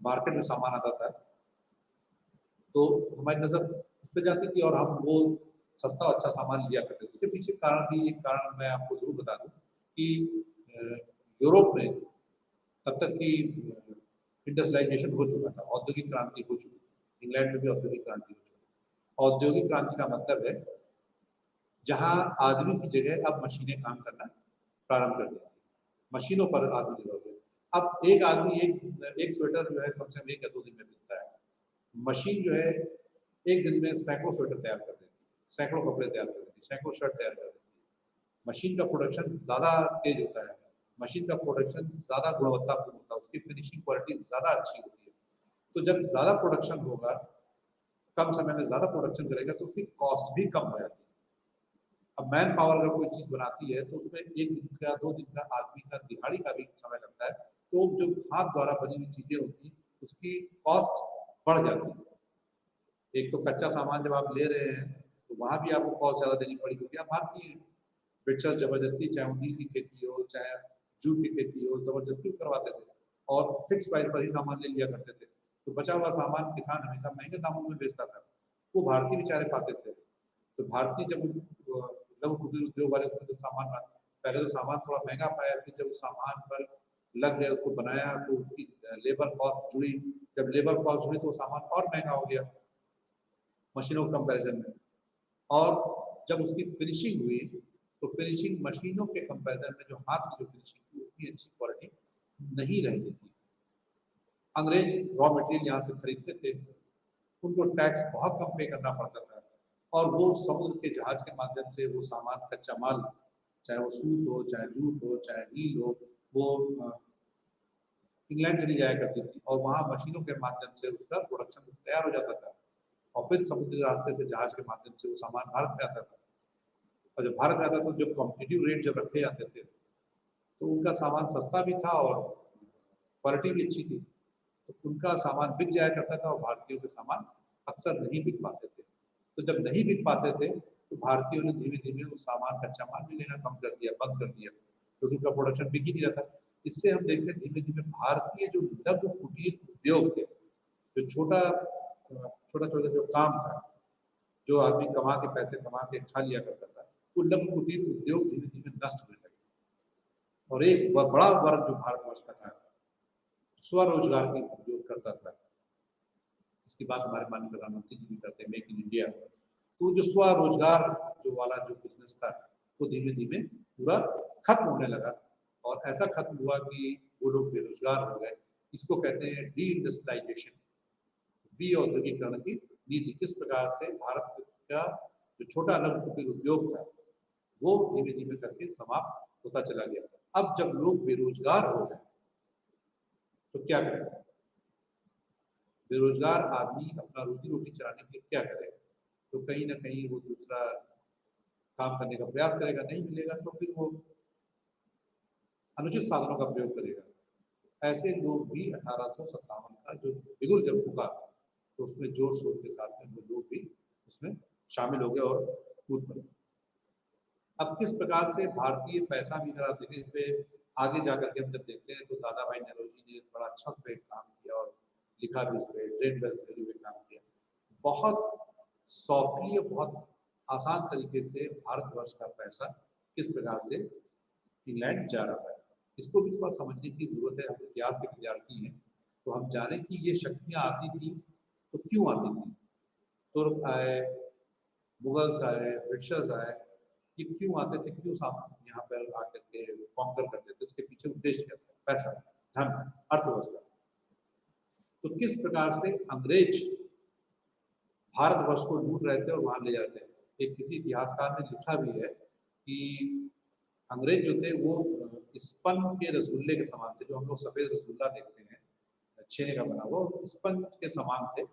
मार्केट में सामान आता था तो हमारी नज़र उस पर जाती थी और हम वो सस्ता अच्छा सामान लिया करते थे। उसके पीछे कारण भी, एक कारण मैं आपको ज़रूर बता दूँ कि यूरोप में तब तक की इंडस्ट्रियलाइजेशन हो चुका था, औद्योगिक क्रांति हो चुकी थी। इंग्लैंड में भी औद्योगिक क्रांति हो चुकी। औद्योगिक क्रांति का मतलब है जहाँ आदमी की जगह अब मशीनें काम करना प्रारंभ कर देती, मशीनों पर आदमी निर्भर हो गया। अब एक आदमी एक स्वेटर जो है कम से कम 1 या 2 दिन में बिकता है। मशीन जो है एक दिन में सैकड़ों स्वेटर तैयार कर देती है, सैकड़ों कपड़े तैयार कर देती है, सैकड़ों शर्ट तैयार कर देती है। मशीन का प्रोडक्शन ज़्यादा तेज होता है, मशीन का प्रोडक्शन ज़्यादा गुणवत्तापूर्ण होता है, उसकी फिनिशिंग क्वालिटी ज़्यादा अच्छी होती है। तो जब ज़्यादा प्रोडक्शन होगा, कम समय में ज़्यादा प्रोडक्शन करेगा तो उसकी कॉस्ट भी कम हो जाती है। अब मैन पावर अगर कोई चीज़ बनाती है तो उसमें 1 दिन का 2 दिन का आदमी का दिहाड़ी का भी समय लगता है, तो जो हाथ द्वारा बनी हुई चीज़ें होती हैं उसकी कॉस्ट बढ़ जाती है। एक तो कच्चा सामान जब आप ले रहे हैं तो वहाँ भी आपको कॉस्ट ज़्यादा देनी पड़ी, क्योंकि आप भारतीय हैं। ब्रिटिशर्स ज़बरदस्ती चाहे वो नील की खेती हो, चाहे जूट की खेती हो, ज़बरदस्ती वो करवाते थे और फिक्स प्राइस पर ही सामान ले लिया करते थे। तो बचा हुआ सामान किसान हमेशा महँगे दामों में बेचता था। वो भारतीय बेचारे पाते थे। तो भारतीय जब लघु कुटीर उद्योग वाले उसमें जब सामान बना, पहले तो सामान थोड़ा महँगा पाया, फिर जब उस सामान पर लग गए, उसको बनाया तो उसकी लेबर कॉस्ट जुड़ी। जब लेबर कॉस्ट जुड़ी तो वो सामान और महँगा हो गया मशीनों के कंपैरिज़न में। और जब उसकी फिनिशिंग हुई, तो फिनिशिंग मशीनों के कंपैरिज़न में जो हाथ की जो फिनिशिंग थी, उतनी अच्छी क्वालिटी नहीं रहती थी। अंग्रेज रॉ मटेरियल यहाँ से खरीदते थे, उनको टैक्स बहुत कम पे करना पड़ता था और वो समुद्र के जहाज के माध्यम से वो सामान, कच्चा माल, चाहे वो सूत हो, चाहे जूट हो, चाहे नील हो, वो इंग्लैंड चली जाया करती थी और वहाँ मशीनों के माध्यम से उसका प्रोडक्शन तैयार हो जाता था और फिर समुद्री रास्ते से जहाज के माध्यम से वो सामान भारत में आता था। और जब भारत में आता तो जो कॉम्पिटिटिव रेट जब रखे जाते थे, तो उनका सामान सस्ता भी था और क्वालिटी भी अच्छी थी। तो उनका सामान बिक जाया करता था और भारतीयों के सामान अक्सर नहीं बिक पाते थे। तो जब नहीं बिक पाते थे, तो भारतीयों ने धीमे-धीमे वो सामान, कच्चा माल भी लेना कम कर दिया, बंद कर दिया, क्योंकि उनका प्रोडक्शन बिक ही नहीं रहा था। इससे हम देखते हैं धीमे-धीमे भारतीय जो लघु कुटीर उद्योग थे, जो छोटा-छोटा जो काम था, जो आदमी कमा के पैसे कमा के खा लिया करता था, वो लघु कुटीर उद्योग धीमे-धीमे नष्ट होने लगे और एक बड़ा वर्ग जो भारतवर्ष का था, स्वरोजगार की जो करता था, इसकी बात हमारे माननीय प्रधानमंत्री जी भी करते हैं, मेक इन इंडिया। तो जो स्वरोजगार जो वाला जो बिजनेस था, वो धीमे-धीमे पूरा खत्म होने लगा और ऐसा खत्म हुआ कि वो लोग बेरोजगार हो गए। इसको कहते हैं डी इंडस्ट्रियलाइजेशन, औद्योगिकरण की नीति। किस प्रकार से भारत का जो छोटा लघु कुटीर उद्योग था, वो धीमे-धीमे करके समाप्त होता चला गया। अब जब लोग बेरोजगार हो गए, तो क्या करें? बेरोजगार आदमी अपना रोजी-रोटी चलाने के लिए क्या करेगा? तो कहीं न कहीं वो दूसरा काम करने का प्रयास करेगा, नहीं मिलेगा तो फिर वो अनुचित साधनों का प्रयोग करेगा। ऐसे लोग भी 1857 का जो बिगुल जब फूँका, तो उसमें जोर-शोर के साथ में वो लोग भी उसमें शामिल हो गए और कूद पड़े। अब किस प्रकार से भारतीय पैसा भी, अगर आप देखें इस पे आगे जाकर के हम जब देखते हैं, तो दादा भाई नौरोजी ने बड़ा अच्छा उस पे काम किया और लिखा भी उस पे, ट्रेड वेल्थ वैल्यू पे काम किया। बहुत सॉफ्टली और बहुत आसान तरीके से भारतवर्ष का पैसा किस प्रकार से इंग्लैंड जा रहा है, इसको भी थोड़ा समझने की ज़रूरत है। हम इतिहास के विद्यार्थी हैं, तो हम जानें कि ये शक्तियाँ आती थी, तो क्यों आती थी? तुर्क आए, मुगल्स आए, ब्रिटिशर्स आए, ये क्यों आते थे? क्यों यहाँ पर आकर के कॉन्कर करते थे? उसके पीछे उद्देश्य क्या था? पैसा, धन, अर्थव्यवस्था। तो किस प्रकार से अंग्रेज भारतवर्ष को लूट रहे थे और वहाँ ले जा रहे थे। एक किसी इतिहासकार ने लिखा भी है कि अंग्रेज जो थे वो स्पंज के रसगुल्ले के समान थे, जो हम लोग सफ़ेद रसगुल्ला देखते हैं, छेने का बना हुआ, स्पंज के समान थे,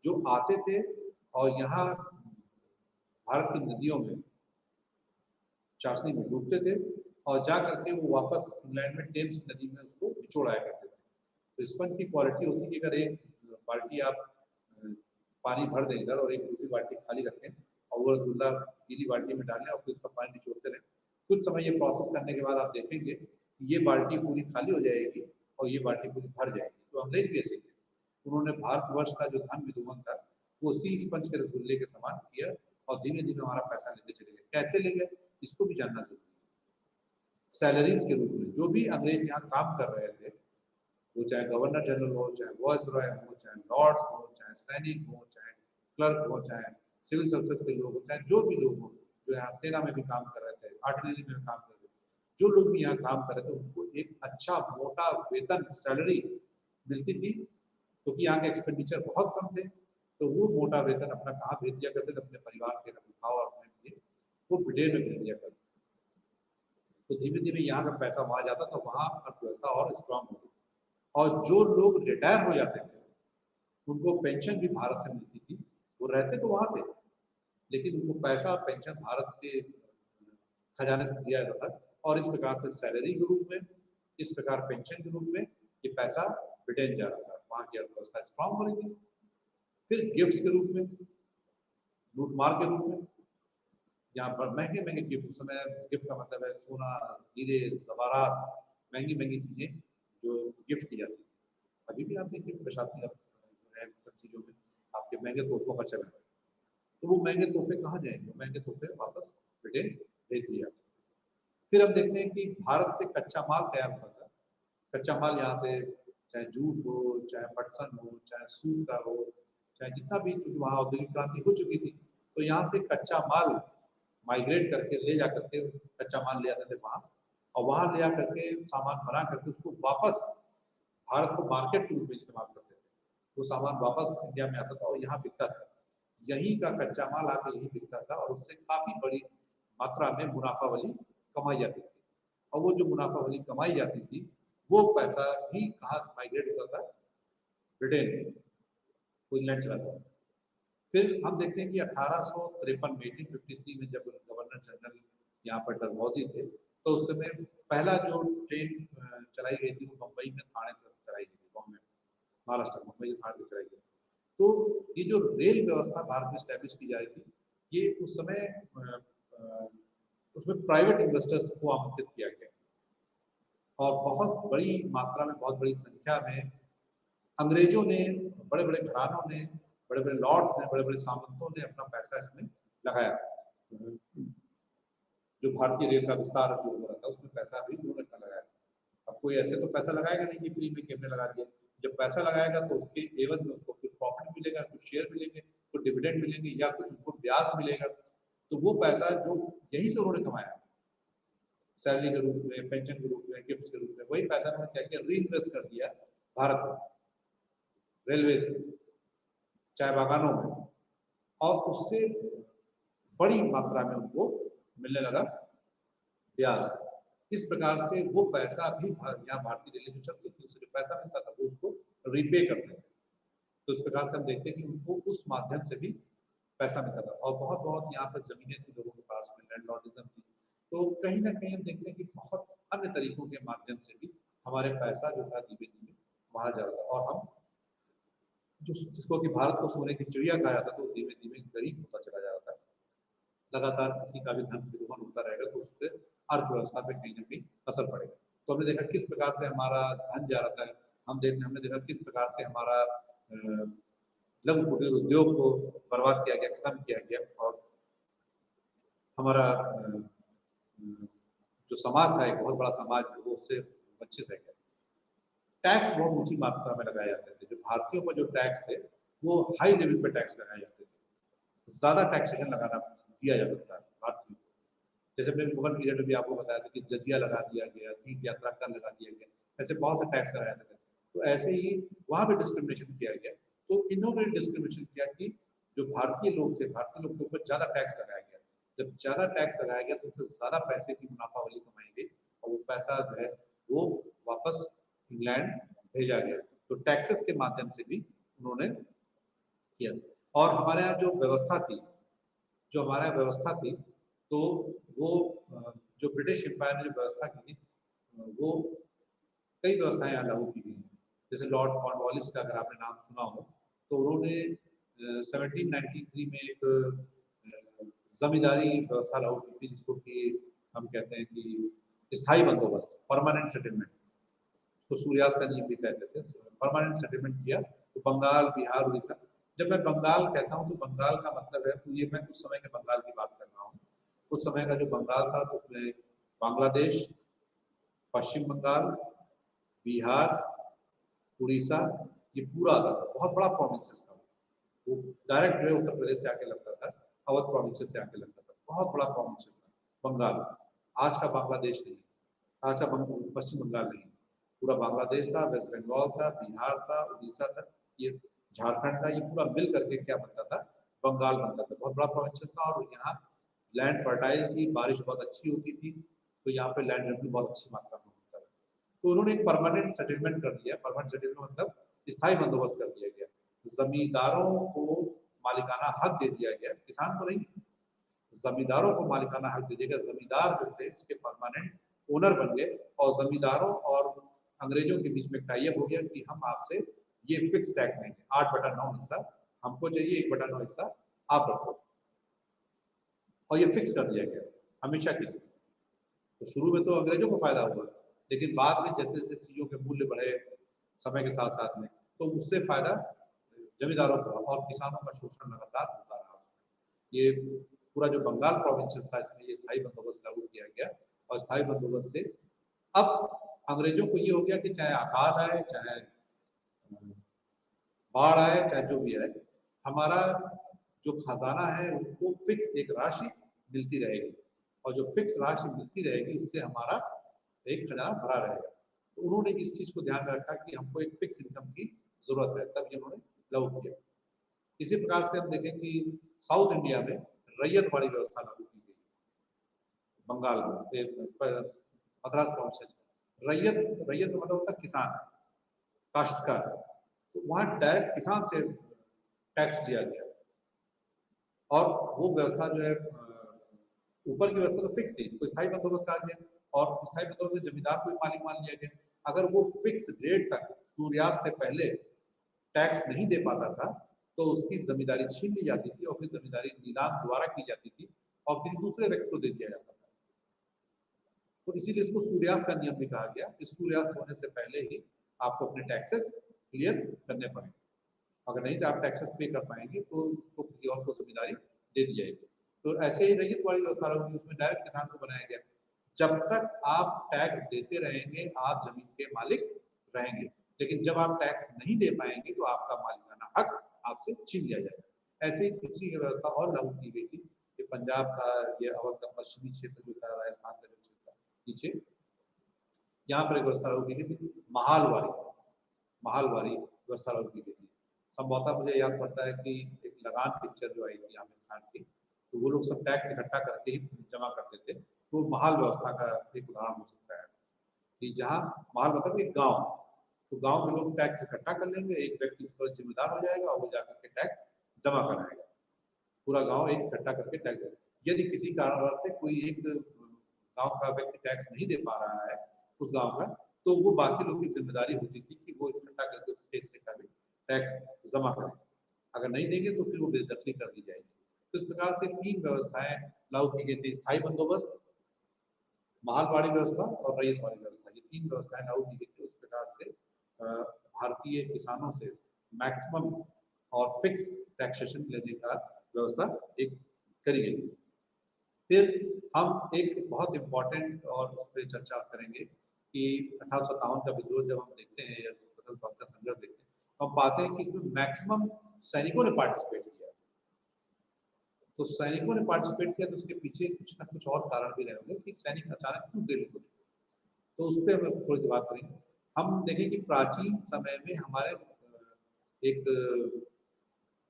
जो आते थे और यहाँ भारत की नदियों में, चाशनी में डूबते थे और जा करके वो वापस इंग्लैंड में टेम्स नदी में उसको निचोड़ आया करते थे। तो स्पंज की क्वालिटी होती है कि अगर एक बाल्टी आप पानी भर दें इधर और एक दूसरी बाल्टी खाली रखें और वो रसगुल्ला गीली बाल्टी में डालें और फिर उसका पानी निचोड़ते रहें। कुछ समय ये प्रोसेस करने के बाद आप देखेंगे कि ये बाल्टी पूरी खाली हो जाएगी और ये बाल्टी पूरी भर जाएगी। तो अंग्रेज भी ऐसे ही थे। उन्होंने भारतवर्ष का जो धन विद्यमान था, वो उसी स्पंज के रसगुल्ले के समान किया और धीमे-धीमे हमारा पैसा लेते चले गए। कैसे ले गए? इसको भी जानना ज़रूरी है। सैलरीज़ के रूप में जो भी अंग्रेज यहाँ काम कर रहे थे, वो चाहे गवर्नर जनरल हो, चाहे वायसरॉय हो, चाहे लॉर्ड्स हो, चाहे सैनिक हो, चाहे क्लर्क हो, चाहे सिविल सर्विसेज के लोग हो, चाहे जो भी लोग हो, जो यहाँ सेना में भी काम कर रहे थे, आर्टिलरी में भी काम कर रहे थे, जो लोग भी यहाँ काम कर रहे थे, उनको एक अच्छा मोटा वेतन, सैलरी मिलती थी, क्योंकि यहाँ के एक्सपेंडिचर बहुत कम थे। तो वो मोटा वेतन अपना कहाँ भेज दिया करते थे? अपने परिवार के रखरखाव और अपने लिए वो ब्रिटेन में भेज दिया करते थे। तो धीमे धीमे यहाँ का पैसा वहाँ जाता था, वहाँ अर्थव्यवस्था और स्ट्रांग हो गई। और जो लोग रिटायर हो जाते थे उनको पेंशन भी भारत से मिलती थी, वो रहते तो वहाँ थे लेकिन उनको पैसा पेंशन भारत के खजाने से दिया जाता था। और इस प्रकार से सैलरी के रूप में, इस प्रकार पेंशन के रूप में ये पैसा ब्रिटेन जा रहा था, वहाँ की अर्थव्यवस्था स्ट्रांग हो रही थी। फिर गिफ्ट्स के रूप में, लूटमार के रूप में, यहाँ पर महंगे महंगे गिफ्ट, उस समय गिफ्ट का मतलब है सोना, हीरे, जवाहरात, महंगी महंगी चीजें जो गिफ्ट की जाती थी। अभी भी आप देखिए प्रशासनिक सब चीजों में आपके महंगे तोहफों का चलन है। तो वो महंगे तोहफे कहाँ जाएंगे? वो महंगे तोहफे वापस ब्रिटेन भेज दिए जाते हैं। फिर हम देखते हैं कि भारत से कच्चा माल तैयार होता था। कच्चा माल यहाँ से चाहे जूट हो, चाहे पटसन हो, चाहे सूत का हो, चाहे जितना भी, क्योंकि वहाँ औद्योगिक क्रांति हो चुकी थी, तो यहाँ से कच्चा माल माइग्रेट करके ले जा करके कच्चा माल ले आते थे वहाँ, और वहाँ ले आकर के सामान बना करके उसको वापस भारत को मार्केट के रूप में इस्तेमाल करते थे। वो सामान वापस इंडिया में आता था और यहाँ बिकता था। यहीं का कच्चा माल आके यहीं बिकता था और उससे काफी बड़ी मात्रा में मुनाफा वाली कमाई जाती थी। और वो जो मुनाफा वाली कमाई जाती थी वो पैसा भी कहाँ माइग्रेट होता था? ब्रिटेन में, वो इंग्लैंड चला जाता। फिर हम देखते हैं कि 1853 में 1853 में जब गवर्नर जनरल यहाँ पर डलहौजी थे, तो उस समय पहला जो ट्रेन चलाई गई थी वो बम्बई में थाने से चलाई गई थी, बॉम्बे महाराष्ट्र मुंबई से थाने से चलाई गई। तो ये जो रेल व्यवस्था भारत में स्टैब्लिश की जा रही थी, ये उस समय उसमें प्राइवेट इन्वेस्टर्स को आमंत्रित किया गया और बहुत बड़ी मात्रा में, बहुत बड़ी संख्या में अंग्रेजों ने, बड़े बड़े घरानों ने, बड़े बड़े लॉर्ड्स ने, बड़े बड़े सामंतों ने अपना पैसा इसमें लगाया। जो भारतीय रेल का विस्तार जो हो रहा था उसमें पैसा भी उन्होंने लगाया। अब कोई ऐसे तो पैसा लगाएगा नहीं कि फ्री में कैमरे लगा दिया। जब पैसा लगाएगा तो उसके एवज में उसको कुछ प्रॉफिट मिलेगा, कुछ शेयर मिलेंगे, कुछ डिविडेंड मिलेंगे या कुछ उनको ब्याज मिलेगा। तो वो पैसा जो यहीं से उन्होंने कमाया, सैलरी के रूप में, पेंशन के रूप में, गिफ्ट्स के रूप में, वही पैसा उन्होंने क्या किया? री इन्वेस्ट कर दिया भारत में, रेलवे से, चाय बागानों में, और उससे बड़ी मात्रा में उनको मिलने लगा ब्याज। इस प्रकार से वो पैसा भी यहाँ भारतीय रेलवे जो चलती थी उससे जो पैसा मिलता था वो उसको रिपे करते थे। तो इस प्रकार से हम देखते हैं कि उनको उस माध्यम से भी पैसा मिलता था। और बहुत बहुत यहाँ पर जमीनें थी लोगों के पास में, लैंडलॉर्डिज्म थी। तो कहीं ना कहीं हम देखते हैं कि बहुत अन्य तरीकों के माध्यम से भी हमारे पैसा जो था धीमे धीमे बाहर जा रहा था, और हम जिसको कि भारत को सोने की चिड़िया कहा जाता था, तो धीमे धीमे गरीब होता चला जा रहा था। लगातार किसी का भी धन विदोहन होता रहेगा तो उससे अर्थव्यवस्था पे कहीं ना कहीं असर पड़ेगा। तो हमने देखा किस प्रकार से हमारा धन जा रहा था। हमने देखा किस प्रकार से हमारा लघु कुटीर उद्योग को बर्बाद किया गया, खत्म किया गया, और हमारा जो समाज था, एक बहुत बड़ा समाज, वो उससे वंचित रह गया। टैक्स बहुत ऊंची मात्रा में लगाए जाते थे। जो भारतीयों पर जो टैक्स थे वो हाई लेवल पे टैक्स लगाए जाते थे, ज्यादा टैक्सेशन लगाना दिया जाता था भारतीयों को। जैसे मैंने मुगल पीरियड में भी आपको बताया था कि जजिया लगा दिया गया, तीर्थ यात्रा कर लगा दिया गया, ऐसे बहुत से टैक्स लगाए जाते थे। तो ऐसे ही वहां पे डिस्क्रिमिनेशन किया गया। तो इन्होंने डिस्क्रिमिनेशन किया कि जो भारतीय लोग थे, भारतीय लोग के ऊपर ज्यादा टैक्स लगाया गया। जब ज्यादा टैक्स लगाया गया तो उससे ज्यादा पैसे की मुनाफा वाली कमाई गई, और वो पैसा जो है वो वापस इंग्लैंड भेजा गया। तो टैक्सेस के माध्यम से भी उन्होंने किया। और हमारे यहाँ जो व्यवस्था थी, जो हमारे यहाँ व्यवस्था थी, तो वो जो ब्रिटिश एम्पायर ने जो व्यवस्था की थी, वो कई व्यवस्थाएं यहाँ लागू की गई। जैसे लॉर्ड कॉर्नवालिस का अगर आपने नाम सुना हो, तो उन्होंने 1793 में एक जमींदारी व्यवस्था लागू की थी, जिसको कि हम कहते हैं कि स्थायी बंदोबस्त, परमानेंट सेटलमेंट, तो सूर्यास्त का नियम भी कहते थे। परमानेंट सेटलमेंट किया तो बंगाल, बिहार, उड़ीसा। जब मैं बंगाल कहता हूँ तो बंगाल का मतलब है, तो ये मैं उस समय के बंगाल की बात कर रहा हूँ। उस समय का जो बंगाल था तो उसमें बांग्लादेश, पश्चिम बंगाल, बिहार, उड़ीसा, ये पूरा आता था। बहुत बड़ा प्रोविंसेस था। वो डायरेक्ट जो है उत्तर प्रदेश से आके लगता था, अवध प्रोविंसेस से आके लगता था। बहुत बड़ा प्रोविंसेस था बंगाल। आज का बांग्लादेश नहीं, आज का पश्चिम बंगाल नहीं, पूरा बांग्लादेश था, वेस्ट बंगाल था, बिहार था, उड़ीसा था, ये झारखंड था। ये पूरा मिल करके क्या बनता था? बंगाल बनता था। बहुत बड़ा प्रोविंसेस था, और यहाँ लैंड फर्टाइल थी, बारिश बहुत अच्छी होती थी, तो यहाँ पे लैंड रेवेन्यू बहुत अच्छी मात्रा में होता है। तो उन्होंने एक परमानेंट सेटलमेंट कर दिया। परमानेंट सेटलमेंट मतलब स्थायी बंदोबस्त कर दिया गया। जमींदारों को मालिकाना हक दे दिया गया, किसान को नहीं, जमींदारों को मालिकाना हक दे दिया गया। जमींदार जो थे उसके परमानेंट ओनर बन गए और जमींदारों और अंग्रेजों के बीच में टाई अप हो गया कि हम आपसे ये फिक्स टैक्स लेंगे, 8/9 हिस्सा हमको चाहिए, 1/9 हिस्सा आप रखो। और ये फिक्स कर दिया गया हमेशा के लिए। तो शुरू में तो अंग्रेजों को फायदा हुआ, लेकिन बाद में जैसे जैसे चीजों के मूल्य बढ़े समय के साथ साथ में, तो उससे फायदा जमींदारों को और किसानों का शोषण लगातार होता रहा। ये पूरा जो बंगाल प्रोविंसेस था इसमें ये स्थायी बंदोबस्त लागू किया गया। और स्थायी बंदोबस्त से अब अंग्रेजों को ये हो गया कि चाहे अकाल आए, चाहे बाढ़ आए, चाहे जो भी आए, हमारा जो खजाना है उनको फिक्स एक राशि मिलती रहेगी, और जो फिक्स राशि मिलती रहेगी उससे हमारा एक खजाना भरा रहेगा। तो उन्होंने इस चीज को ध्यान में रखा कि हमको एक फिक्स इनकम की जरूरत है, तब ये उन्होंने लागू किया। इसी प्रकार से हम देखें कि साउथ इंडिया में रैयत वाली व्यवस्था लागू की गई। बंगाल में मद्रास प्रोविंस रैयत, रैयत का मतलब होता है किसान, काश्तकार। तो वहां डायरेक्ट किसान से टैक्स लिया गया। और वो व्यवस्था जो है ऊपर की व्यवस्था तो फिक्स थी, इसको स्थायी बंदोबस्त कहा गया। और स्थायी बंदोबस्त में जमींदार को मालिक मान लिया गया। अगर वो फिक्स डेट तक सूर्यास्त से पहले टैक्स नहीं दे पाता था तो उसकी जमींदारी छीन ली जाती थी और फिर जमींदारी नीलाम दोबारा की जाती थी और किसी दूसरे व्यक्ति को दे दिया जाता था। तो इसीलिए इसको सूर्यास्त का नियम भी कहा गया कि सूर्यास्त होने से पहले ही आपको अपने टैक्सेस क्लियर करने पड़ेंगे। अगर नहीं तो आप टैक्सेस पे कर पाएंगे तो उसको किसी और को जिम्मेदारी दे दी जाएगी। तो ऐसे ही रैयत वाली व्यवस्था होगी, उसमें डायरेक्ट किसान को बनाया गया। जब तक आप टैक्स देते रहेंगे आप जमीन के मालिक रहेंगे, लेकिन जब आप टैक्स नहीं दे पाएंगे तो आपका मालिकाना हक आपसे छीन लिया जाएगा। ऐसे ही तीसरी व्यवस्था और लागू की गई थी। ये पंजाब था, ये अवध का पश्चिमी क्षेत्र जो था, राजस्थान का जो क्षेत्र था नीचे, यहाँ पर एक व्यवस्था लागू की गई थी, महालवारी। महालवारी व्यवस्था लागू की गई थी। संभवतः मुझे याद पड़ता है कि एक लगान पिक्चर जो आई थी आमिर खान की, तो वो लोग सब टैक्स इकट्ठा करके ही जमा करते थे। तो महाल व्यवस्था का एक उदाहरण हो सकता है कि जहाँ महाल मतलब एक गांव, तो गांव में लोग टैक्स इकट्ठा कर लेंगे, एक व्यक्ति इस पर जिम्मेदार हो जाएगा और वो जाकर के टैक्स जमा कराएगा। पूरा गांव एक इकट्ठा करके टैक्स, यदि किसी कारणवश से कोई एक गांव का व्यक्ति टैक्स नहीं दे पा रहा है उस गांव का, तो वो बाकी लोग की जिम्मेदारी होती थी कि वो इकट्ठा करके उस हिस्से का भी टैक्स जमा करें। अगर नहीं देंगे तो फिर वो बेदखली कर दी जाएगी। तो इस प्रकार से 3 व्यवस्थाएं लागू की गई थी, स्थायी बंदोबस्त, महालवाड़ी व्यवस्था और रैयत वाली व्यवस्था। ये 3 व्यवस्थाएं लागू की गई थी। उस प्रकार से भारतीय किसानों से मैक्सिमम और फिक्स टैक्सेशन लेने का व्यवस्था एक करी गई। फिर हम एक बहुत इम्पोर्टेंट और उस पर चर्चा करेंगे कि 1857 का विद्रोह जब हम देखते हैं या स्वतंत्रता संघर्ष देखते हैं तो हम पाते हैं कि इसमें मैक्सिमम सैनिकों ने पार्टिसिपेट किया। तो सैनिकों ने पार्टिसिपेट किया तो उसके पीछे कुछ ना कुछ और कारण भी रहे होंगे कि सैनिक अचानक क्यों दिल्ली को छोड़े। तो उस पर हम थोड़ी सी बात करेंगे। हम देखें कि प्राचीन समय में हमारे एक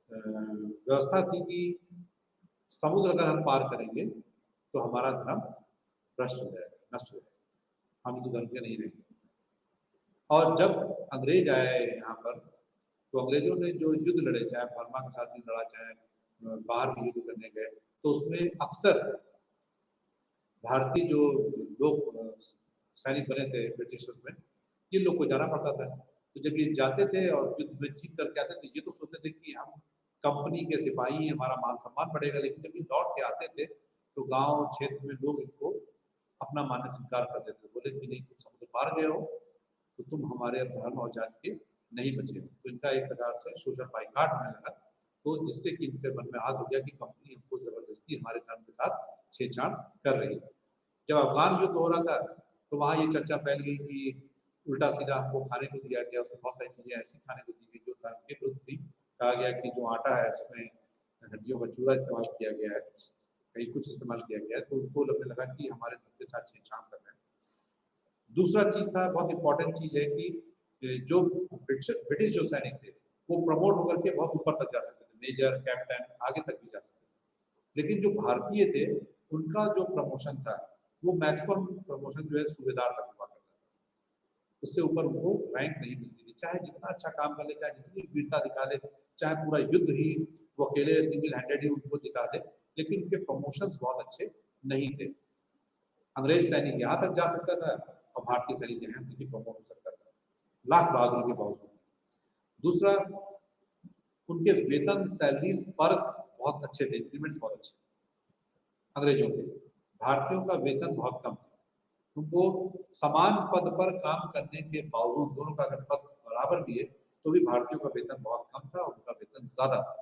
व्यवस्था थी कि समुद्र अगर हम पार करेंगे तो हमारा धर्म भ्रष्ट हो जाएगा, नष्ट हो जाएगा, हम हिंदू धर्म के नहीं रहेंगे। और जब अंग्रेज आए यहाँ पर तो अंग्रेजों ने जो युद्ध लड़े, चाहे बर्मा के साथ भी लड़ा, चाहे बाहर भी युद्ध करने गए, तो उसमें अक्सर भारतीय जो लोग सैनिक बने थे ब्रिटिशर्स में, ये लोग को जाना पड़ता था। तो जब ये जाते थे और युद्ध में जीत करके आते थे, ये तो सोचते थे कि हम कंपनी के सिपाही, हमारा मान सम्मान बढ़ेगा। लेकिन जब ये लौट के आते थे तो गांव क्षेत्र में लोग इनको अपना मानने से इनकार कर देते, बोले कि नहीं, तुम समुद्र पार गए हो तो तुम हमारे अब धर्म और जाति के नहीं बचे हो। तो इनका एक प्रकार से सोशल बाइकाट होने लगा। तो जिससे कि इनके मन में हाथ हो गया कि कंपनी हमको जबरदस्ती हमारे धर्म के साथ छेड़छाड़ कर रही है। जब अफगान युद्ध हो रहा था तो वहाँ ये चर्चा फैल गई कि उल्टा सीधा हमको खाने को दिया गया, उसमें बहुत सारी चीजें ऐसी खाने को दी गई जो धर्म के विरुद्ध थी। कहा गया कि जो आटा है उसमें हड्डियों का चूरा इस्तेमाल किया गया है, कहीं कुछ इस्तेमाल किया गया है, तो उनको लगने लगा कि हमारे धर्म के साथ छेड़छाड़ कर रहे हैं। दूसरा चीज था, बहुत इंपॉर्टेंट चीज है कि जो ब्रिटिश जो सैनिक थे वो प्रमोट होकर के बहुत ऊपर तक जा सकते थे, मेजर, कैप्टन, आगे तक भी जा सकते थे। लेकिन जो भारतीय थे उनका जो प्रमोशन था वो मैक्सिमम प्रमोशन जो है सूबेदार तक हुआ करता था, उससे ऊपर उनको रैंक नहीं मिलती थी। चाहे जितना अच्छा काम कर ले, चाहे जितनी वीरता दिखा ले, चाहे पूरा युद्ध ही वो अकेले सिंगल हैंडेड ही उनको जिता दे, लेकिन उनके प्रमोशंस बहुत अच्छे नहीं थे। अंग्रेज सैनिक यहाँ तक जा सकता था और भारतीय सैनिक यहाँ तक ही प्रमोट हो सकता था, लाख बहादुरी के बावजूद। दूसरा, उनके वेतन, सैलरीज, पर्क्स बहुत अच्छे थे, इंक्रीमेंट्स बहुत अच्छे अंग्रेजों के। भारतीयों का वेतन बहुत कम था। उनको समान पद पर काम करने के बावजूद, दोनों का अगर पद बराबर भी है तो भी भारतीयों का वेतन बहुत कम था और उनका वेतन ज्यादा था।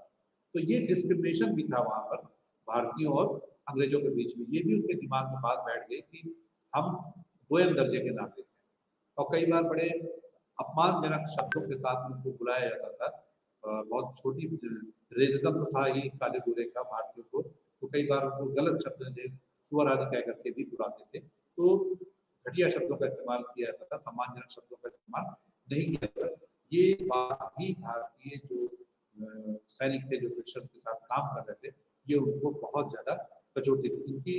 तो ये डिस्क्रिमिनेशन भी था वहां पर भारतीयों और अंग्रेजों के बीच में। ये भी उनके दिमाग में बात बैठ गई कि हम दोयम दर्जे के नागरिक हैं, और कई बार बड़े अपमानजनक शब्दों के साथ उनको बुलाया जाता था। बहुत छोटी रेजिज्म तो था ही काले गोरे का भारतीयों को, तो कई बार उनको गलत शब्द सुअर आदि कह करके भी बुलाते थे। तो घटिया शब्दों का इस्तेमाल किया जाता था, सम्मानजनक शब्दों का इस्तेमाल नहीं किया जाता। ये बात भी भारतीय जो सैनिक थे, जो ब्रिटिशर्स के साथ काम कर रहे थे, ये उनको बहुत ज्यादा कचोटती थी। इनकी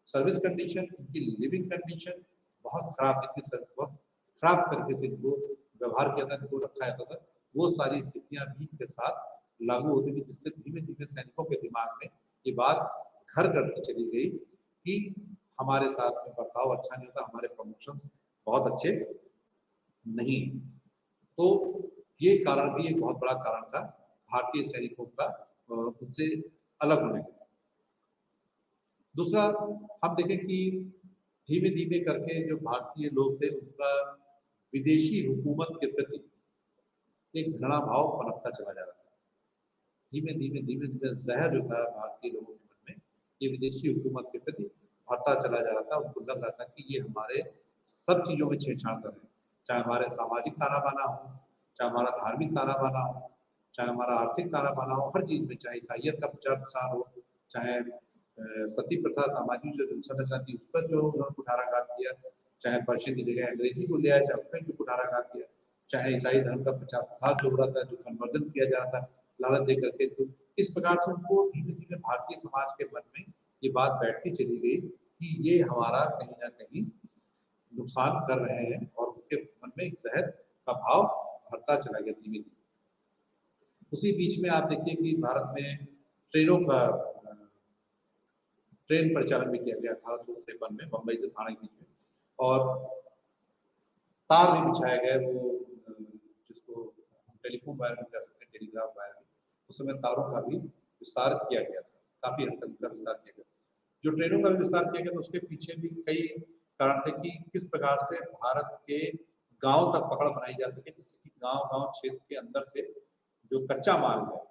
सर्विस कंडीशन, इनकी लिविंग कंडीशन बहुत खराब थी, बहुत खराब तरीके से इनको व्यवहार किया था, इनको रखा जाता था। वो सारी स्थितियां भी इनके साथ लागू होती थी, जिससे धीमे धीमे सैनिकों के दिमाग में ये बात घर करती चली गई कि हमारे साथ में बर्ताव अच्छा नहीं होता, हमारे प्रमोशन बहुत अच्छे नहीं। तो ये कारण भी एक बहुत बड़ा कारण था भारतीय सैनिकों का उनसे अलग होने का। दूसरा, हम देखें कि धीमे धीमे करके जो भारतीय लोग थे, उनका विदेशी हुकूमत के प्रति एक घृणा भाव पनपता चला जा रहा था। धीमे धीमे धीमे धीमे जहर जो था भारतीय लोगों के मन में, ये विदेशी हुकूमत के प्रति भरता चला जा रहा था। उनको लग रहा था कि ये हमारे सब चीज़ों में छेड़छाड़ कर रहे हैं, चाहे हमारे सामाजिक ताना बाना हो, चाहे हमारा धार्मिक ताना बाना हो, चाहे हमारा आर्थिक ताना बाना हो, हर चीज़ में, चाहे ईसाइयत का प्रचार प्रसार हो, चाहे सती प्रथा, सामाजिक जो संरचना थी उस पर जो उन्होंने कुठाराघात किया, चाहे पर्शियन की जगह अंग्रेजी को ले आया, चाहे उस पर जो कुठाराघात किया, चाहे ईसाई धर्म का प्रचार प्रसार जो हो रहा था, जो कन्वर्जन किया जा रहा था लालच दे करके, तो इस प्रकार से उनको धीमे धीमे भारतीय समाज के मन में ये बात बैठती चली गई कि ये हमारा कहीं ना कहीं नुकसान कर रहे हैं, और उनके मन में एक जहर का भाव भरता चला गया धीमे धीमे। उसी बीच में आप देखिए कि भारत में ट्रेनों का ट्रेन परिचालन भी किया गया 1853 में बम्बई से थाने के बीच में, और तार भी बिछाए गए, वो जिसको हम टेलीफोन वायर भी कह सकते हैं, टेलीग्राफ वायर भी, उस समय तारों का भी विस्तार किया गया था, काफी हद तक उनका विस्तार किया गया। जो ट्रेनों का भी विस्तार किया गया, तो उसके पीछे भी कई कारण थे कि किस प्रकार से भारत के गांव तक पकड़ बनाई जा सके, जिससे कि गांव-गांव क्षेत्र के अंदर से जो कच्चा माल है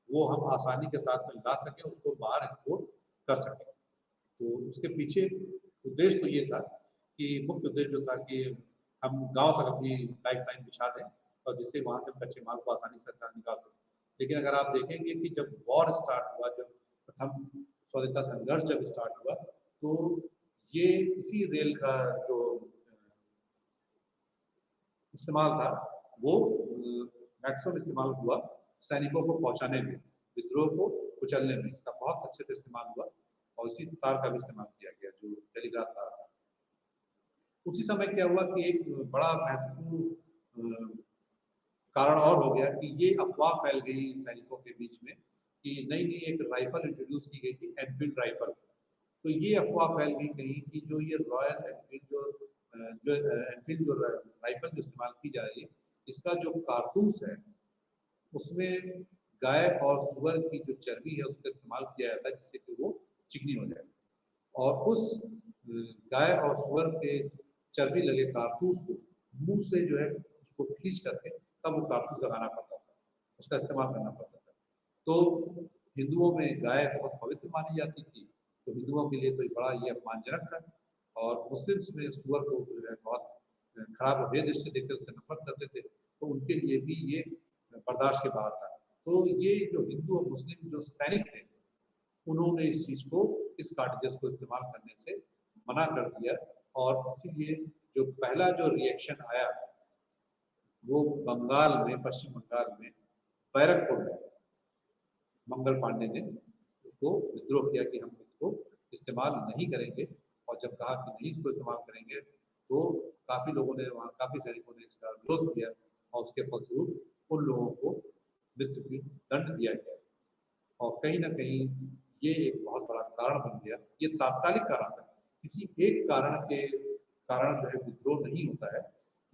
वो हम आसानी के साथ में ला सकें, उसको बाहर एक्सपोर्ट कर सकें। तो उसके पीछे उद्देश्य तो ये था कि मुख्य उद्देश्य जो था कि हम गांव तक अपनी लाइफलाइन बिछा दें, और जिससे वहां से कच्चे माल को आसानी से निकाल सकें। लेकिन अगर आप देखेंगे कि जब वॉर स्टार्ट हुआ, जब प्रथम स्वतंत्रता संघर्ष जब स्टार्ट हुआ, तो ये इसी रेल का जो इस्तेमाल था वो मैक्सिमम इस्तेमाल हुआ सैनिकों को पहुंचाने में, विद्रोह को कुचलने में, इसका बहुत अच्छे से इस्तेमाल हुआ, और इसी तार का भी इस्तेमाल किया गया जो टेलीग्राफ तार था। उसी समय क्या हुआ कि एक बड़ा महत्वपूर्ण कारण और हो गया कि ये अफवाह फैल गई सैनिकों के बीच में कि नई नई एक राइफल इंट्रोड्यूस की गई थी, एनफील्ड राइफल। तो ये अफवाह फैल गई कहीं कि जो ये रॉयल एनफील्ड जो एनफील्ड जो राइफल जो इस्तेमाल की जा रही है, इसका जो कारतूस है उसमें गाय और सुअर की जो चर्बी है उसका इस्तेमाल किया जाता है, जिससे कि वो चिकनी हो जाए, और उस गाय और सुअर के चर्बी लगे कारतूस को मुंह से जो है उसको खींच करके तब वो कारतूस लगाना पड़ता था, उसका इस्तेमाल करना पड़ता था। तो हिंदुओं में गाय बहुत पवित्र मानी जाती थी, तो हिंदुओं के लिए तो बड़ा ये अपमानजनक था, और मुस्लिम्स में सुअर को जो है बहुत खराब अभेद दृष्टि देखते, उससे नफरत करते थे, तो उनके लिए भी ये बर्दाश्त के बाहर था। तो ये जो हिंदू और मुस्लिम जो सैनिक थे, उन्होंने इस चीज को, इस कार्टिजेस को इस्तेमाल करने से मना कर दिया, और इसीलिए जो पहला जो रिएक्शन आया वो बंगाल में, पश्चिम बंगाल में बैरकपुर में मंगल पांडे ने उसको विद्रोह किया कि हम इसको इस्तेमाल नहीं करेंगे, और और जब कहा कि नहीं इसको इस्तेमाल करेंगे, तो काफ़ी लोगों ने वहाँ काफ़ी सैनिकों ने इसका विरोध किया और उसके फलस्वरूप उन लोगों को मृत्यु की दंड दिया गया। और कहीं न कहीं ये एक बहुत बड़ा कारण बन गया। ये तात्कालिक कारण था। किसी एक कारण के कारण जो है विद्रोह नहीं होता है।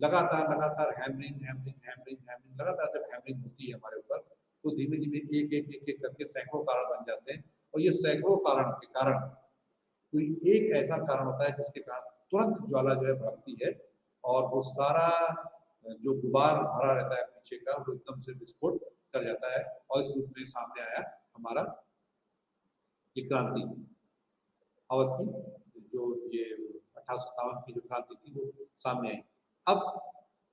लगातार हैमरिंग, हैमरिंग, हैमरिंग, हैमरिंग लगातार जब हैमरिंग होती है हमारे ऊपर, तो धीमे-धीमे एक-एक करके सैकड़ों कारण बन जाते हैं और ये सैकड़ों कारण के कारण कोई एक ऐसा कारण होता है जिसके कारण तुरंत ज्वाला जो है भड़कती है और वो सारा जो गुबार भरा रहता है पीछे का, वो एकदम से विस्फोट कर जाता है और इस रूप में सामने आया हमारा ये क्रांति अवध की, जो ये 1857 की जो क्रांति थी वो सामने आई। अब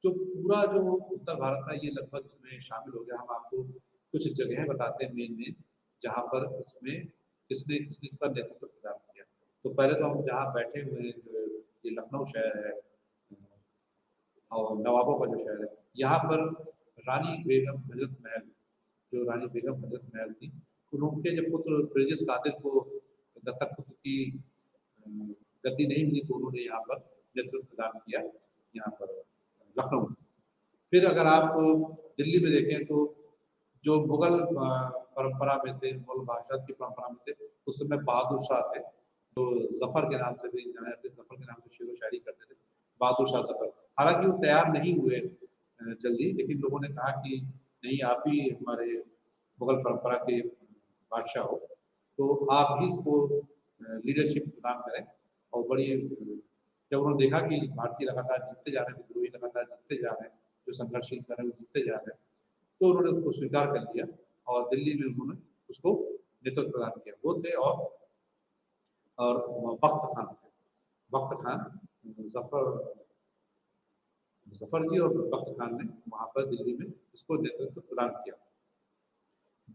जो पूरा जो उत्तर भारत था ये लगभग इसमें शामिल हो गया। हम आपको कुछ जगहें बताते हैं मेन जहाँ पर इसमें किसने किसने इस पर नेतृत्व प्रदान किया। तो पहले तो हम जहाँ बैठे हुए हैं जो ये लखनऊ शहर है और नवाबों का जो शहर है, यहाँ पर रानी बेगम हजरत महल, जो रानी बेगम हजरत महल थी, उनके जब पुत्र ब्रिजेश कादिर को दत्तक पुत्र की गद्दी नहीं मिली तो उन्होंने यहाँ पर नेतृत्व प्रदान किया, यहाँ पर लखनऊ में। फिर अगर आप दिल्ली में देखें तो जो मुगल परंपरा में थे, मुगल बादशाह की परंपरा में थे, उस समय बहादुर शाह थे, जो जफर के नाम से भी जाने जाते, जफर के नाम से शेर व शायरी करते थे, बहादुर शाह जफर। हालांकि वो तैयार नहीं हुए जल्दी, लेकिन लोगों ने कहा कि नहीं आप ही हमारे मुगल परंपरा के बादशाह हो, तो आप ही इसको लीडरशिप प्रदान करें। और बड़ी जब उन्होंने देखा कि भारतीय लगातार जीतते जा रहे हैं, विद्रोही लगातार जीतते जा रहे हैं, जो संघर्षशील कर रहे हैं वो जीतते जा रहे हैं, तो उन्होंने उसको स्वीकार कर लिया और दिल्ली में उन्होंने उसको नेतृत्व प्रदान किया। वो थे और बख्त खान थे, बख्त खान जफर जफर जी और बख्त खान ने वहां पर दिल्ली में इसको नेतृत्व प्रदान किया।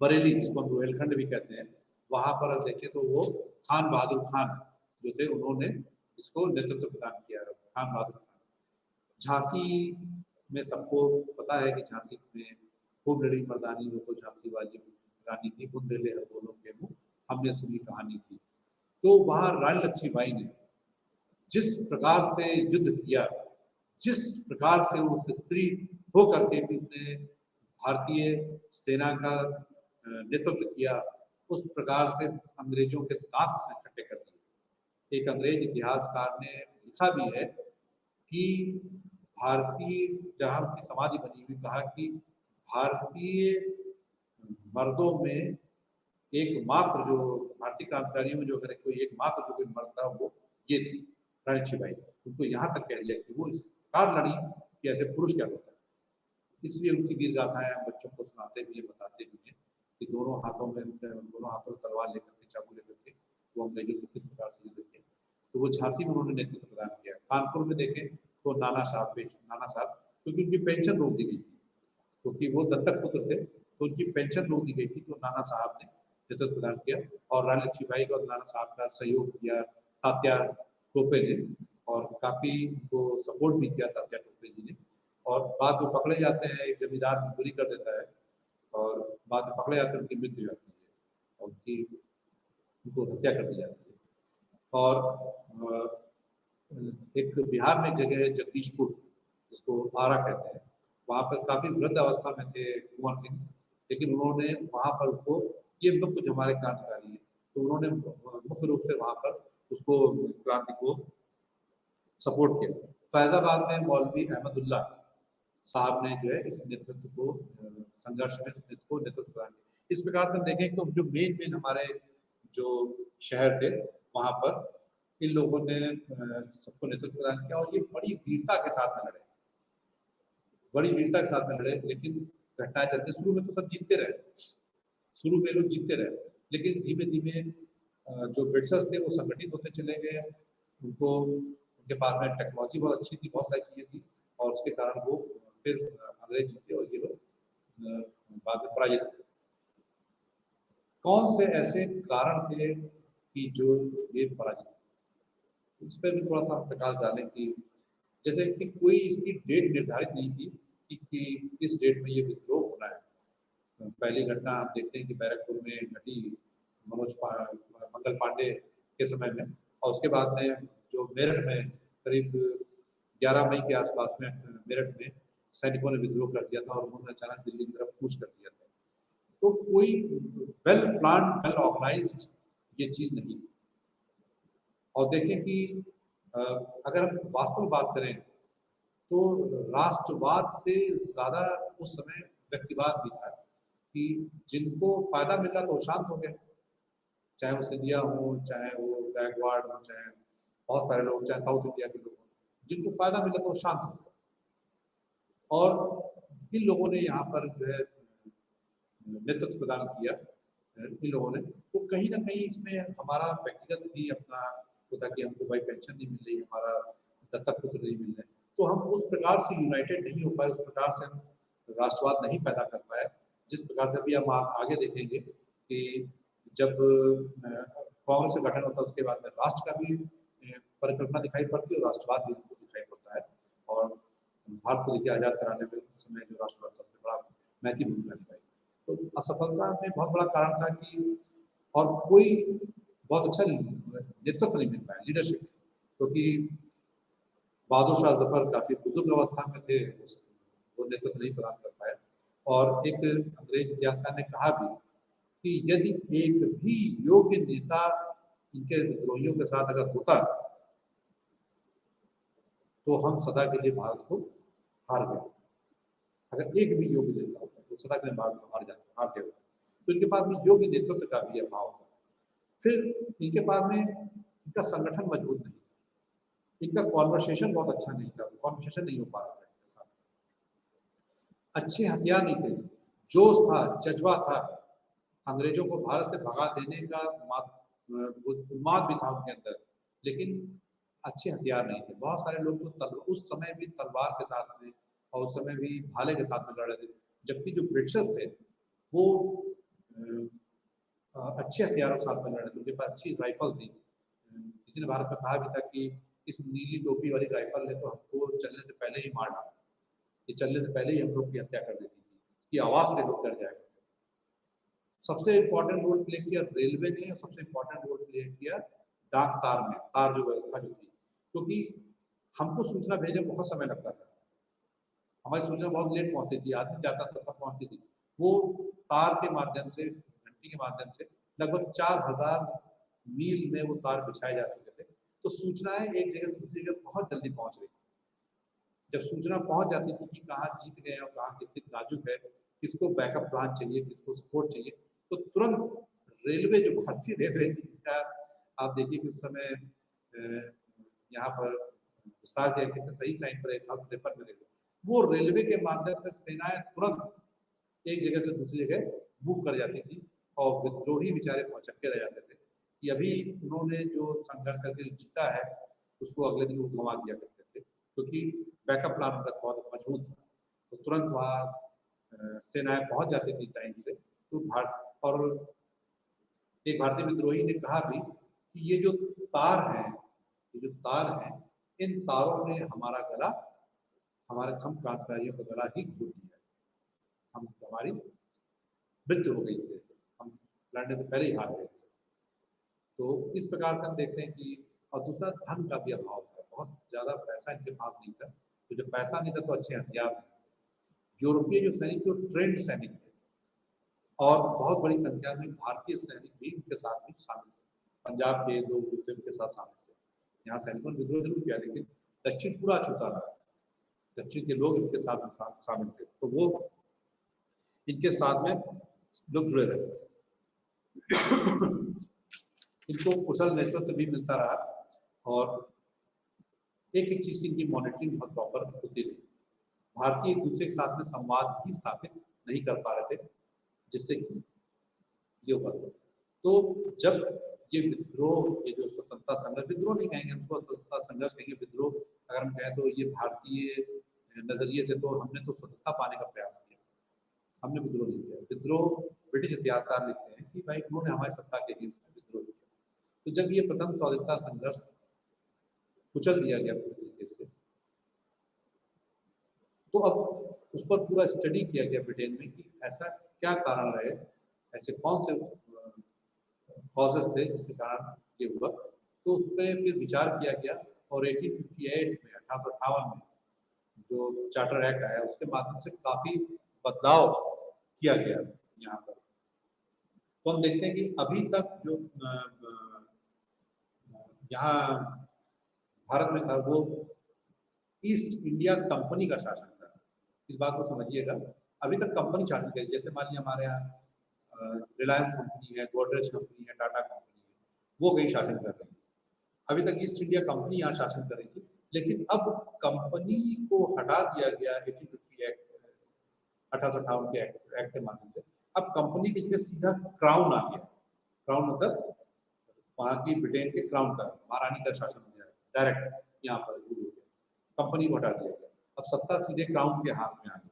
बरेली जिसको हम रोहेलखंड भी कहते हैं, वहां पर देखें तो वो खान बहादुर खान जो थे उन्होंने इसको नेतृत्व प्रदान किया, खान बहादुर खान। झांसी में सबको पता है कि झांसी में खूब लड़ी मर्दानी, वो तो झांसी वाली रानी थी, बुंदेले हर बोलों के मुंह हमने सुनी कहानी थी। तो वहां रानी लक्ष्मीबाई ने जिस प्रकार से युद्ध किया, जिस प्रकार से उस स्त्री हो करके भी उसने भारतीय सेना का नेतृत्व किया, उस प्रकार से अंग्रेजों के दांत उसने खट्टे कर दिए। एक अंग्रेज इतिहासकार ने लिखा भी है कि भारतीय, जहाँ उनकी समाधि बनी हुई, कहा कि भारतीय मर्दों में एकमात्र जो भारतीय क्रांतिकारियों में जो अगर कोई एकमात्र जो कोई मर्द था वो ये थी रानी लक्ष्मीबाई। उनको यहाँ तक कह दिया कि वो इस प्रकार लड़ी कि ऐसे पुरुष क्या होता है। इसलिए उनकी वीर गाथाएं हम बच्चों को सुनाते भी हैं, बताते भी हैं कि दोनों हाथों में तलवार लेकर के, चाकू लेकर के वो अंग्रेजों से किस प्रकार से युद्ध किया। तो वो झांसी में उन्होंने नेतृत्व प्रदान किया। कानपुर में देखें तो नाना साहब, क्योंकि उनकी पेंशन रोक दी गई थी, क्योंकि वो दत्तक पुत्र थे तो उनकी पेंशन रोक दी गई थी, तो नाना साहब ने नेतृत्व प्रदान किया और रानी लक्ष्मीबाई को नाना साहब का सहयोग किया तात्या टोपे ने, और काफी उनको सपोर्ट भी किया तात्या टोपे जी ने। और बाद में पकड़े जाते हैं, एक जमींदार मजबूरी कर देता है और बाद में पकड़े जाते हैं, उनकी मृत्यु हो जाती है और उनको हत्या कर दी जाती है। और एक बिहार में एक जगह है जगदीशपुर, जिसको आरा कहते हैं, वहाँ पर काफी वृद्ध अवस्था में थे कुंवर सिंह, लेकिन उन्होंने वहाँ पर उसको, ये लोग कुछ हमारे क्रांतिकारी हैं, तो उन्होंने मुख्य रूप से वहाँ पर उसको क्रांति को सपोर्ट किया। फैजाबाद में मौलवी अहमदुल्ला साहब ने जो है इस नेतृत्व को संघर्ष में को नेतृत्व प्रदान किया। इस प्रकार से हम देखें तो जो मेन हमारे जो शहर थे वहाँ पर इन लोगों ने सबको नेतृत्व प्रदान किया और ये बड़ी वीरता के साथ में लड़े, बड़ी वीरता के साथ में लड़े। लेकिन घटनाएं चलती, शुरू में तो सब जीतते रहे, शुरू में लोग जीतते रहे, लेकिन धीमे धीमे जो ब्रिटिशर्स थे वो संगठित होते चले गए। उनको, उनके पास में टेक्नोलॉजी बहुत अच्छी थी, बहुत सारी चीजें थी और उसके कारण वो फिर अंग्रेज जीते और ये लोग बाद में पराजित हुए। कौन से ऐसे कारण थे कि जो ये पराजित हुए, इस पर भी थोड़ा सा प्रकाश डालें कि जैसे कि कोई इसकी डेट निर्धारित नहीं थी कि किस डेट में ये विद्रोह होना है। पहली घटना आप देखते हैं कि बैरकपुर में घटी मंगल पांडे के समय में, और उसके बाद में जो मेरठ में करीब 11 मई के आसपास में मेरठ में सैनिकों ने विद्रोह कर दिया था और उन्होंने अचानक दिल्ली की तरफ कूच कर दिया था। तो कोई वेल प्लान, वेल ऑर्गेनाइज्ड ये चीज़ नहीं। और देखें कि अगर हम वास्तव में बात करें तो राष्ट्रवाद से ज़्यादा उस समय व्यक्तिवाद भी था कि जिनको फ़ायदा मिल रहा तो वो शांत हो गए, चाहे वो सिंधिया हो, चाहे वो गायकवाड़ हो, चाहे बहुत सारे लोग, चाहे साउथ इंडिया के लोग हों, जिनको फ़ायदा मिला तो वो शांत हो गए। और इन लोगों ने यहाँ पर जो है नेतृत्व प्रदान किया, इन लोगों ने, तो कहीं ना कहीं इसमें हमारा व्यक्तिगत भी अपना होता कि हमको भाई पेंशन नहीं मिल रही, हमारा दत्तक पुत्र नहीं मिल रहे, तो हम उस प्रकार से यूनाइटेड नहीं हो पाए, उस प्रकार से हम राष्ट्रवाद नहीं पैदा कर पाए जिस प्रकार से अभी हम आगे देखेंगे कि जब कांग्रेस का गठन होता है उसके बाद में राष्ट्र का भी परिकल्पना दिखाई पड़ती है और राष्ट्रवाद भी हमको दिखाई पड़ता है। और भारत को देखिए आज़ाद कराने में उस समय जो राष्ट्रवाद था उसने बड़ा महत्वपूर्ण भूमिका निभाई। तो असफलता में बहुत बड़ा कारण था कि और कोई बहुत अच्छा नेतृत्व नहीं मिल पाया, लीडरशिप, क्योंकि बहादुर शाह जफर काफी बुजुर्ग अवस्था में थे, वो नेतृत्व नहीं प्रदान कर पाए। और एक अंग्रेज इतिहासकार ने कहा भी कि यदि एक भी योग्य नेता इनके विद्रोहियों के साथ अगर होता तो हम सदा के लिए भारत को हार गए। अगर एक भी योग्य नेता होता तो सदा के लिए भारत को हार गए होता। तो इनके पास में योग्य नेतृत्व का भी अभाव था। फिर इनके पास में इनका संगठन मजबूत नहीं था, इनका कॉन्वर्सेशन बहुत अच्छा नहीं था, कॉन्वर्सेशन नहीं हो पा रहा था इनके साथ, अच्छे हथियार नहीं थे, जोश था, जज्बा था, अंग्रेजों को भारत से भगा देने का उन्माद भी था उनके अंदर, लेकिन अच्छे हथियार नहीं थे। बहुत सारे लोग तो उस समय भी तलवार के साथ में और उस समय भी भाले के साथ में लड़ रहे थे, जबकि जो ब्रिटिशर्स थे वो अच्छे हथियारों के साथ में लड़ रहे थे, उनके पास अच्छी राइफल थी। किसी ने भारत में कहा भी था कि इस नीली टोपी वाली राइफल ने तो हमको चलने से पहले ही मार डाला, ये चलने से पहले ही हम लोग की हत्या कर देती थी, इसकी आवाज़ से लोग डर जाएगा। सबसे इम्पोर्टेंट रोल प्ले किया रेलवे ने, सबसे इम्पोर्टेंट रोल प्ले किया डाक तार में, तार जो व्यवस्था जो थी, क्योंकि हमको सूचना भेजने में बहुत समय लगता था, हमारी सूचना बहुत लेट पहुंचती थी, आदमी जाता था तब पहुंचती थी, वो तार के माध्यम से, घंटी के माध्यम से लगभग 4000 मील में वो तार बिछाए जा चुके थे। तो सूचनाएं एक जगह से दूसरी जगह बहुत जल्दी पहुंच रही थी। जब सूचना पहुंच जाती थी कि कहाँ जीत गए और कहाँ किसकी नाजुक है, किसको बैकअप प्लान चाहिए, किसको सपोर्ट चाहिए, तो तुरंत रेलवे, जो भारतीय रेलवे थी, जिसका आप देखिए कि उस समय यहाँ पर विस्तार किया कितने सही टाइम पर 1853 में, वो रेलवे के माध्यम से सेनाएं तुरंत एक जगह से दूसरी जगह मूव कर जाती थी और विद्रोही बेचारे भौचक्के रह जाते थे कि अभी उन्होंने जो संघर्ष करके जीता है उसको अगले दिन वो गंवा दिया करते थे, क्योंकि बैकअप प्लान उनका बहुत मजबूत था। तो तुरंत वहाँ सेनाएं पहुंच जाती थी टाइम से। तो भारत और एक भारतीय विद्रोही ने कहा भी कि ये जो तार हैं, ये जो तार हैं, इन तारों ने हमारा गला, हमारे हम क्रांतिकारियों का गला ही घोट दिया है, हम हमारी मृत्यु हो गई इससे, हम लड़ने से पहले ही हार गए इससे। तो इस प्रकार से हम देखते हैं कि, और दूसरा धन का भी अभाव था, बहुत ज़्यादा पैसा इनके पास नहीं था, तो जब पैसा नहीं था तो अच्छे हथियार नहीं थे। यूरोपीय जो सैनिक थे वो ट्रेंड सैनिक थे और बहुत बड़ी संख्या में भारतीय सैनिक भी उनके साथ में शामिल थे, पंजाब के लोग जो थे उनके साथ शामिल थे। यहाँ सैनिकों ने विद्रोह जरूर किया लेकिन दक्षिण पूरा छूता रहा, दक्षिण के लोग इनके साथ शामिल थे, तो वो इनके साथ में लोग जुड़े रहे। इनको कुशल नेतृत्व भी मिलता रहा और एक एक चीज की इनकी मॉनिटरिंग बहुत प्रॉपर होती रही। भारतीय एक दूसरे के साथ में संवाद भी स्थापित नहीं कर पा रहे थे, जिससे कि ये हुआ। तो जब ये विद्रोह, ये जो स्वतंत्रता संघर्ष, विद्रोह नहीं कहेंगे हमको, स्वतंत्रता संघर्ष कहेंगे, विद्रोह अगर हम कहें तो ये भारतीय नजरिए से तो हमने तो स्वतंत्रता पाने का प्रयास किया, हमने विद्रोह नहीं किया। विद्रोह ब्रिटिश इतिहासकार लिखते हैं कि भाई उन्होंने हमारी सत्ता के अगेंस्ट में विद्रोह किया। तो जब ये प्रथम स्वतंत्रता संघर्ष कुचल दिया गया पूरी तरीके से, तो अब उस पर पूरा स्टडी किया गया ब्रिटेन में कि ऐसा क्या कारण रहे, ऐसे कौन से कॉजेस थे जिसके कारण ये हुआ। तो उस पर फिर विचार किया गया और 1858 में 1858 में जो चार्टर एक्ट आया उसके माध्यम से काफ़ी बदलाव किया गया यहाँ पर। तो हम देखते हैं कि अभी तक जो यहाँ भारत में था वो ईस्ट इंडिया कंपनी का शासन था। इस बात को समझिएगा, अभी तक कंपनी शासन करी, जैसे मान लीजिए हमारे यहाँ रिलायंस कंपनी है, गोदरेज कंपनी है, टाटा कंपनी है, वो कहीं शासन कर रही है। अभी तक ईस्ट इंडिया कंपनी यहाँ शासन कर रही थी, लेकिन अब कंपनी को हटा दिया गया 1858 1858 के एक्ट के माध्यम से। अब कंपनी की जगह सीधा क्राउन आ गया। क्राउन मतलब वहाँ की ब्रिटेन के क्राउन का, महारानी का शासन हो गया डायरेक्ट यहाँ पर हो गया, कंपनी को हटा दिया गया। अब सत्ता सीधे क्राउन के हाथ में आ गई।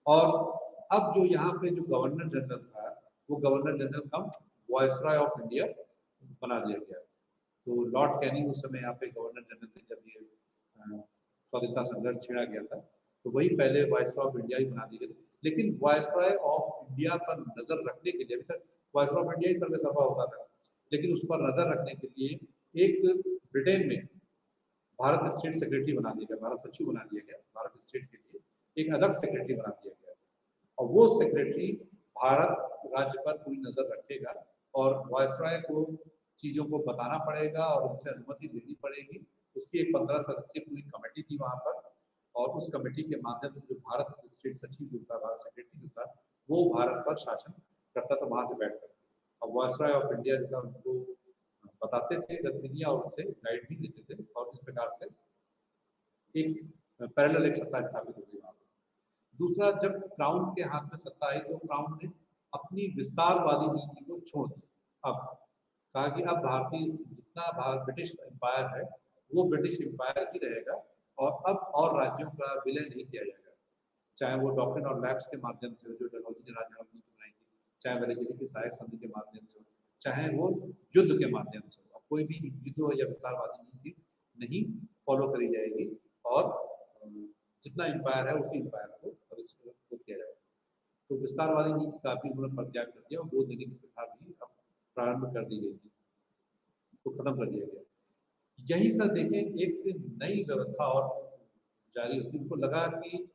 और अब जो यहाँ पे जो गवर्नर जनरल था वो governor general come viceroy of India बना दिया गया। तो लॉर्ड कैनिंग उस समय यहाँ पे गवर्नर जनरल थे जब ये स्वतंत्रता संघर्ष छेड़ा गया था, तो वही पहले वायसराय ऑफ इंडिया ही बना दिए गए थे। लेकिन वायसराय ऑफ इंडिया पर नजर रखने के लिए, अभी तक वायसराय ऑफ इंडिया ही सर्वे सर्वा होता था, लेकिन उस पर नजर रखने के लिए एक ब्रिटेन में भारत स्टेट सेक्रेटरी बना दिया गया, भारत सचिव बना दिया गया। भारत स्टेट के लिए एक अलग सेक्रेटरी बना दिया गया और वो सेक्रेटरी भारत राज्य पर पूरी नजर रखेगा और वायसराय को चीजों को बताना पड़ेगा और उनसे अनुमति लेनी पड़ेगी। उसकी एक 15 सदस्यीय पूरी कमेटी थी वहां पर और उस कमेटी के माध्यम से जो भारत स्टेट सचिव जो था, भारत सेक्रेटरी जो था, वो भारत पर शासन करता था वहां से बैठकर। और वायसराय ऑफ इंडिया जो था उनको बताते थे गतिविधियां और उनसे गाइड भी देते थे और इस प्रकार से एक पैरेलल एक सत्ता स्थापित हो गई वहां पर। दूसरा, जब क्राउन के हाथ में सत्ता आई तो क्राउन ने अपनी विस्तारवादी नीति को छोड़ दिया। अब कहा कि अब भारतीय जितना ब्रिटिश एम्पायर है वो ब्रिटिश एम्पायर ही रहेगा और अब और राज्यों का विलय नहीं किया जाएगा, चाहे वो डॉक्ट्रिन और लैब्स के माध्यम से हो जो डलहौजी ने राजनयिक नीति बनाई थी, चाहे वेलेजरी की सहायक संधि के माध्यम से हो, चाहे वो युद्ध के माध्यम से हो। कोई भी युद्ध या विस्तारवादी नीति नहीं फॉलो करी जाएगी और जितना एम्पायर है उसी एम्पायर को किया जाएगा। तो विस्तारवादी नीति का भी उन्होंने परित्याग कर दिया और गोद लेने की प्रथा भी अब प्रारंभ कर दी गई थी, उसको खत्म कर दिया गया। यही सर देखें एक नई व्यवस्था और जारी होती, उनको लगा कि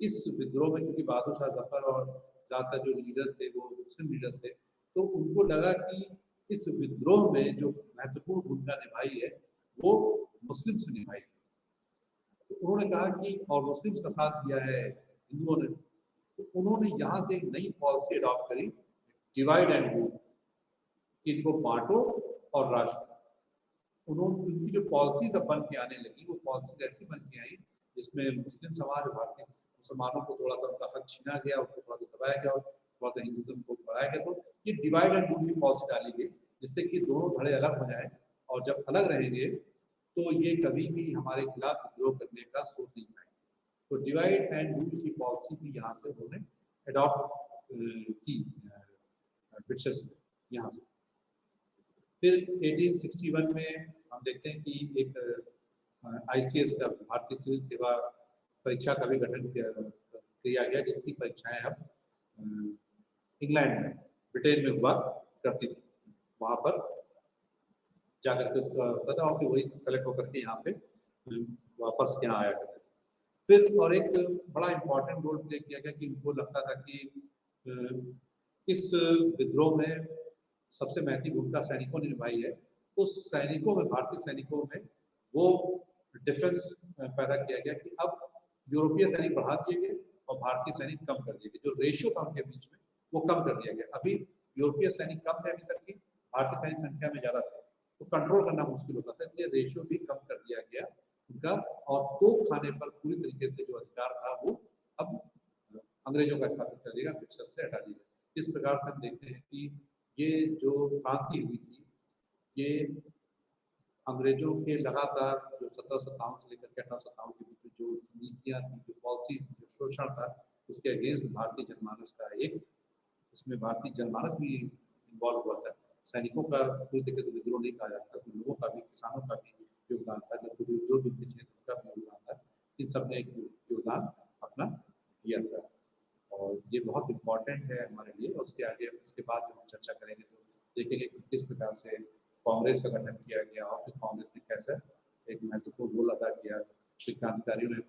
इस विद्रोह में चूंकि बहादुर शाह जफर और ज्यादातर जो लीडर्स थे वो मुस्लिम लीडर्स थे, तो उनको लगा कि इस विद्रोह में जो महत्वपूर्ण भूमिका निभाई है वो मुस्लिम्स ने निभाई है। तो उन्होंने कहा कि और मुस्लिम्स का साथ दिया है हिंदुओं ने, तो उन्होंने यहाँ से एक नई पॉलिसी अडॉप्ट करी, डिवाइड एंड रूल, इनको बांटो और राज करो। उन्होंने उनकी जो पॉलिसीज अब बन के आने लगी वो पॉलिसीज ऐसी बन के आई जिसमें मुस्लिम समाज भारतीय मुसलमानों को थोड़ा सा उनका हक छीना गया, उनको थोड़ा सा दबाया गया और थोड़ा सा हिंदुज्म को बढ़ाया गया। तो ये डिवाइड एंड रूल की पॉलिसी डाली गई जिससे कि दोनों धड़े अलग हो जाए और जब अलग रहेंगे तो ये कभी भी हमारे खिलाफ विद्रोह करने का सोच नहीं पाएंगे। तो डिवाइड एंड रूल की पॉलिसी भी यहाँ से उन्होंने अडॉप्ट की ब्रिटिश यहाँ से। फिर 1861 में हम देखते हैं कि एक आईसीएस का भारतीय सिविल सेवा परीक्षा का भी गठन किया गया, जिसकी परीक्षाएं अब इंग्लैंड में, ब्रिटेन में हुआ करती थी। वहां पर जाकर के उसका पता हो कि वही सेलेक्ट होकर के यहाँ पे वापस यहाँ आया करते थे। फिर और एक बड़ा इंपॉर्टेंट रोल प्ले किया गया कि उनको लगता था कि इस विद्रोह में सबसे महत्वपूर्ण भूमिका सैनिकों ने निभाई है, तो सैनिकों में, भारतीय सैनिकों में वो डिफरेंस पैदा किया गया कि अब यूरोपीय सैनिक बढ़ा दिए गए और भारतीय सैनिक कम कर दिए गए। जो रेशियो था उनके बीच में वो कम कर दिया गया। अभी यूरोपीय सैनिक कम थे अभी तक की, भारतीय सैनिक संख्या में ज्यादा थे, तो कंट्रोल करना मुश्किल होता था, इसलिए रेशियो भी कम कर दिया गया उनका। और तोप खाने पर पूरी तरीके से जो अधिकार था वो अब अंग्रेजों का स्थापित कर देगा, ब्रिटिशर्स से हटा देगा। इस प्रकार से हम देखते हैं कि ये जो क्रांति हुई थी ये अंग्रेजों के लगातार जो 1757 से लेकर के 1857 के बीच में जो नीतियां थी, जो पॉलिसी, जो शोषण था, उसके अगेंस्ट भारतीय जनमानस का एक, इसमें भारतीय जनमानस भी इन्वॉल्व हुआ था। सैनिकों का पूरी तरीके से विद्रोह नहीं कहा जाता, तो लोगों का भी, किसानों का भी योगदान था, जो उद्योग के क्षेत्र का भी योगदान था। इन सब ने एक योगदान अपना दिया था और ये बहुत इम्पोर्टेंट है हमारे लिए। उसके आगे, इसके बाद जब हम चर्चा करेंगे तो देखेंगे कि किस प्रकार से कांग्रेस का गठन किया गया और फिर कांग्रेस ने कैसे एक महत्वपूर्ण रोल अदा किया फिर क्रांतिकारियों ने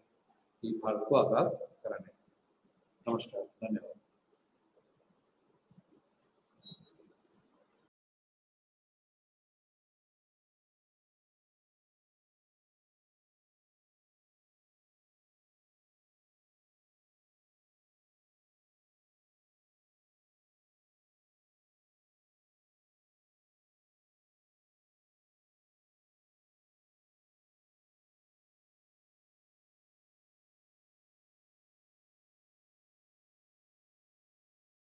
कि भारत को आज़ाद कराने। नमस्कार, धन्यवाद।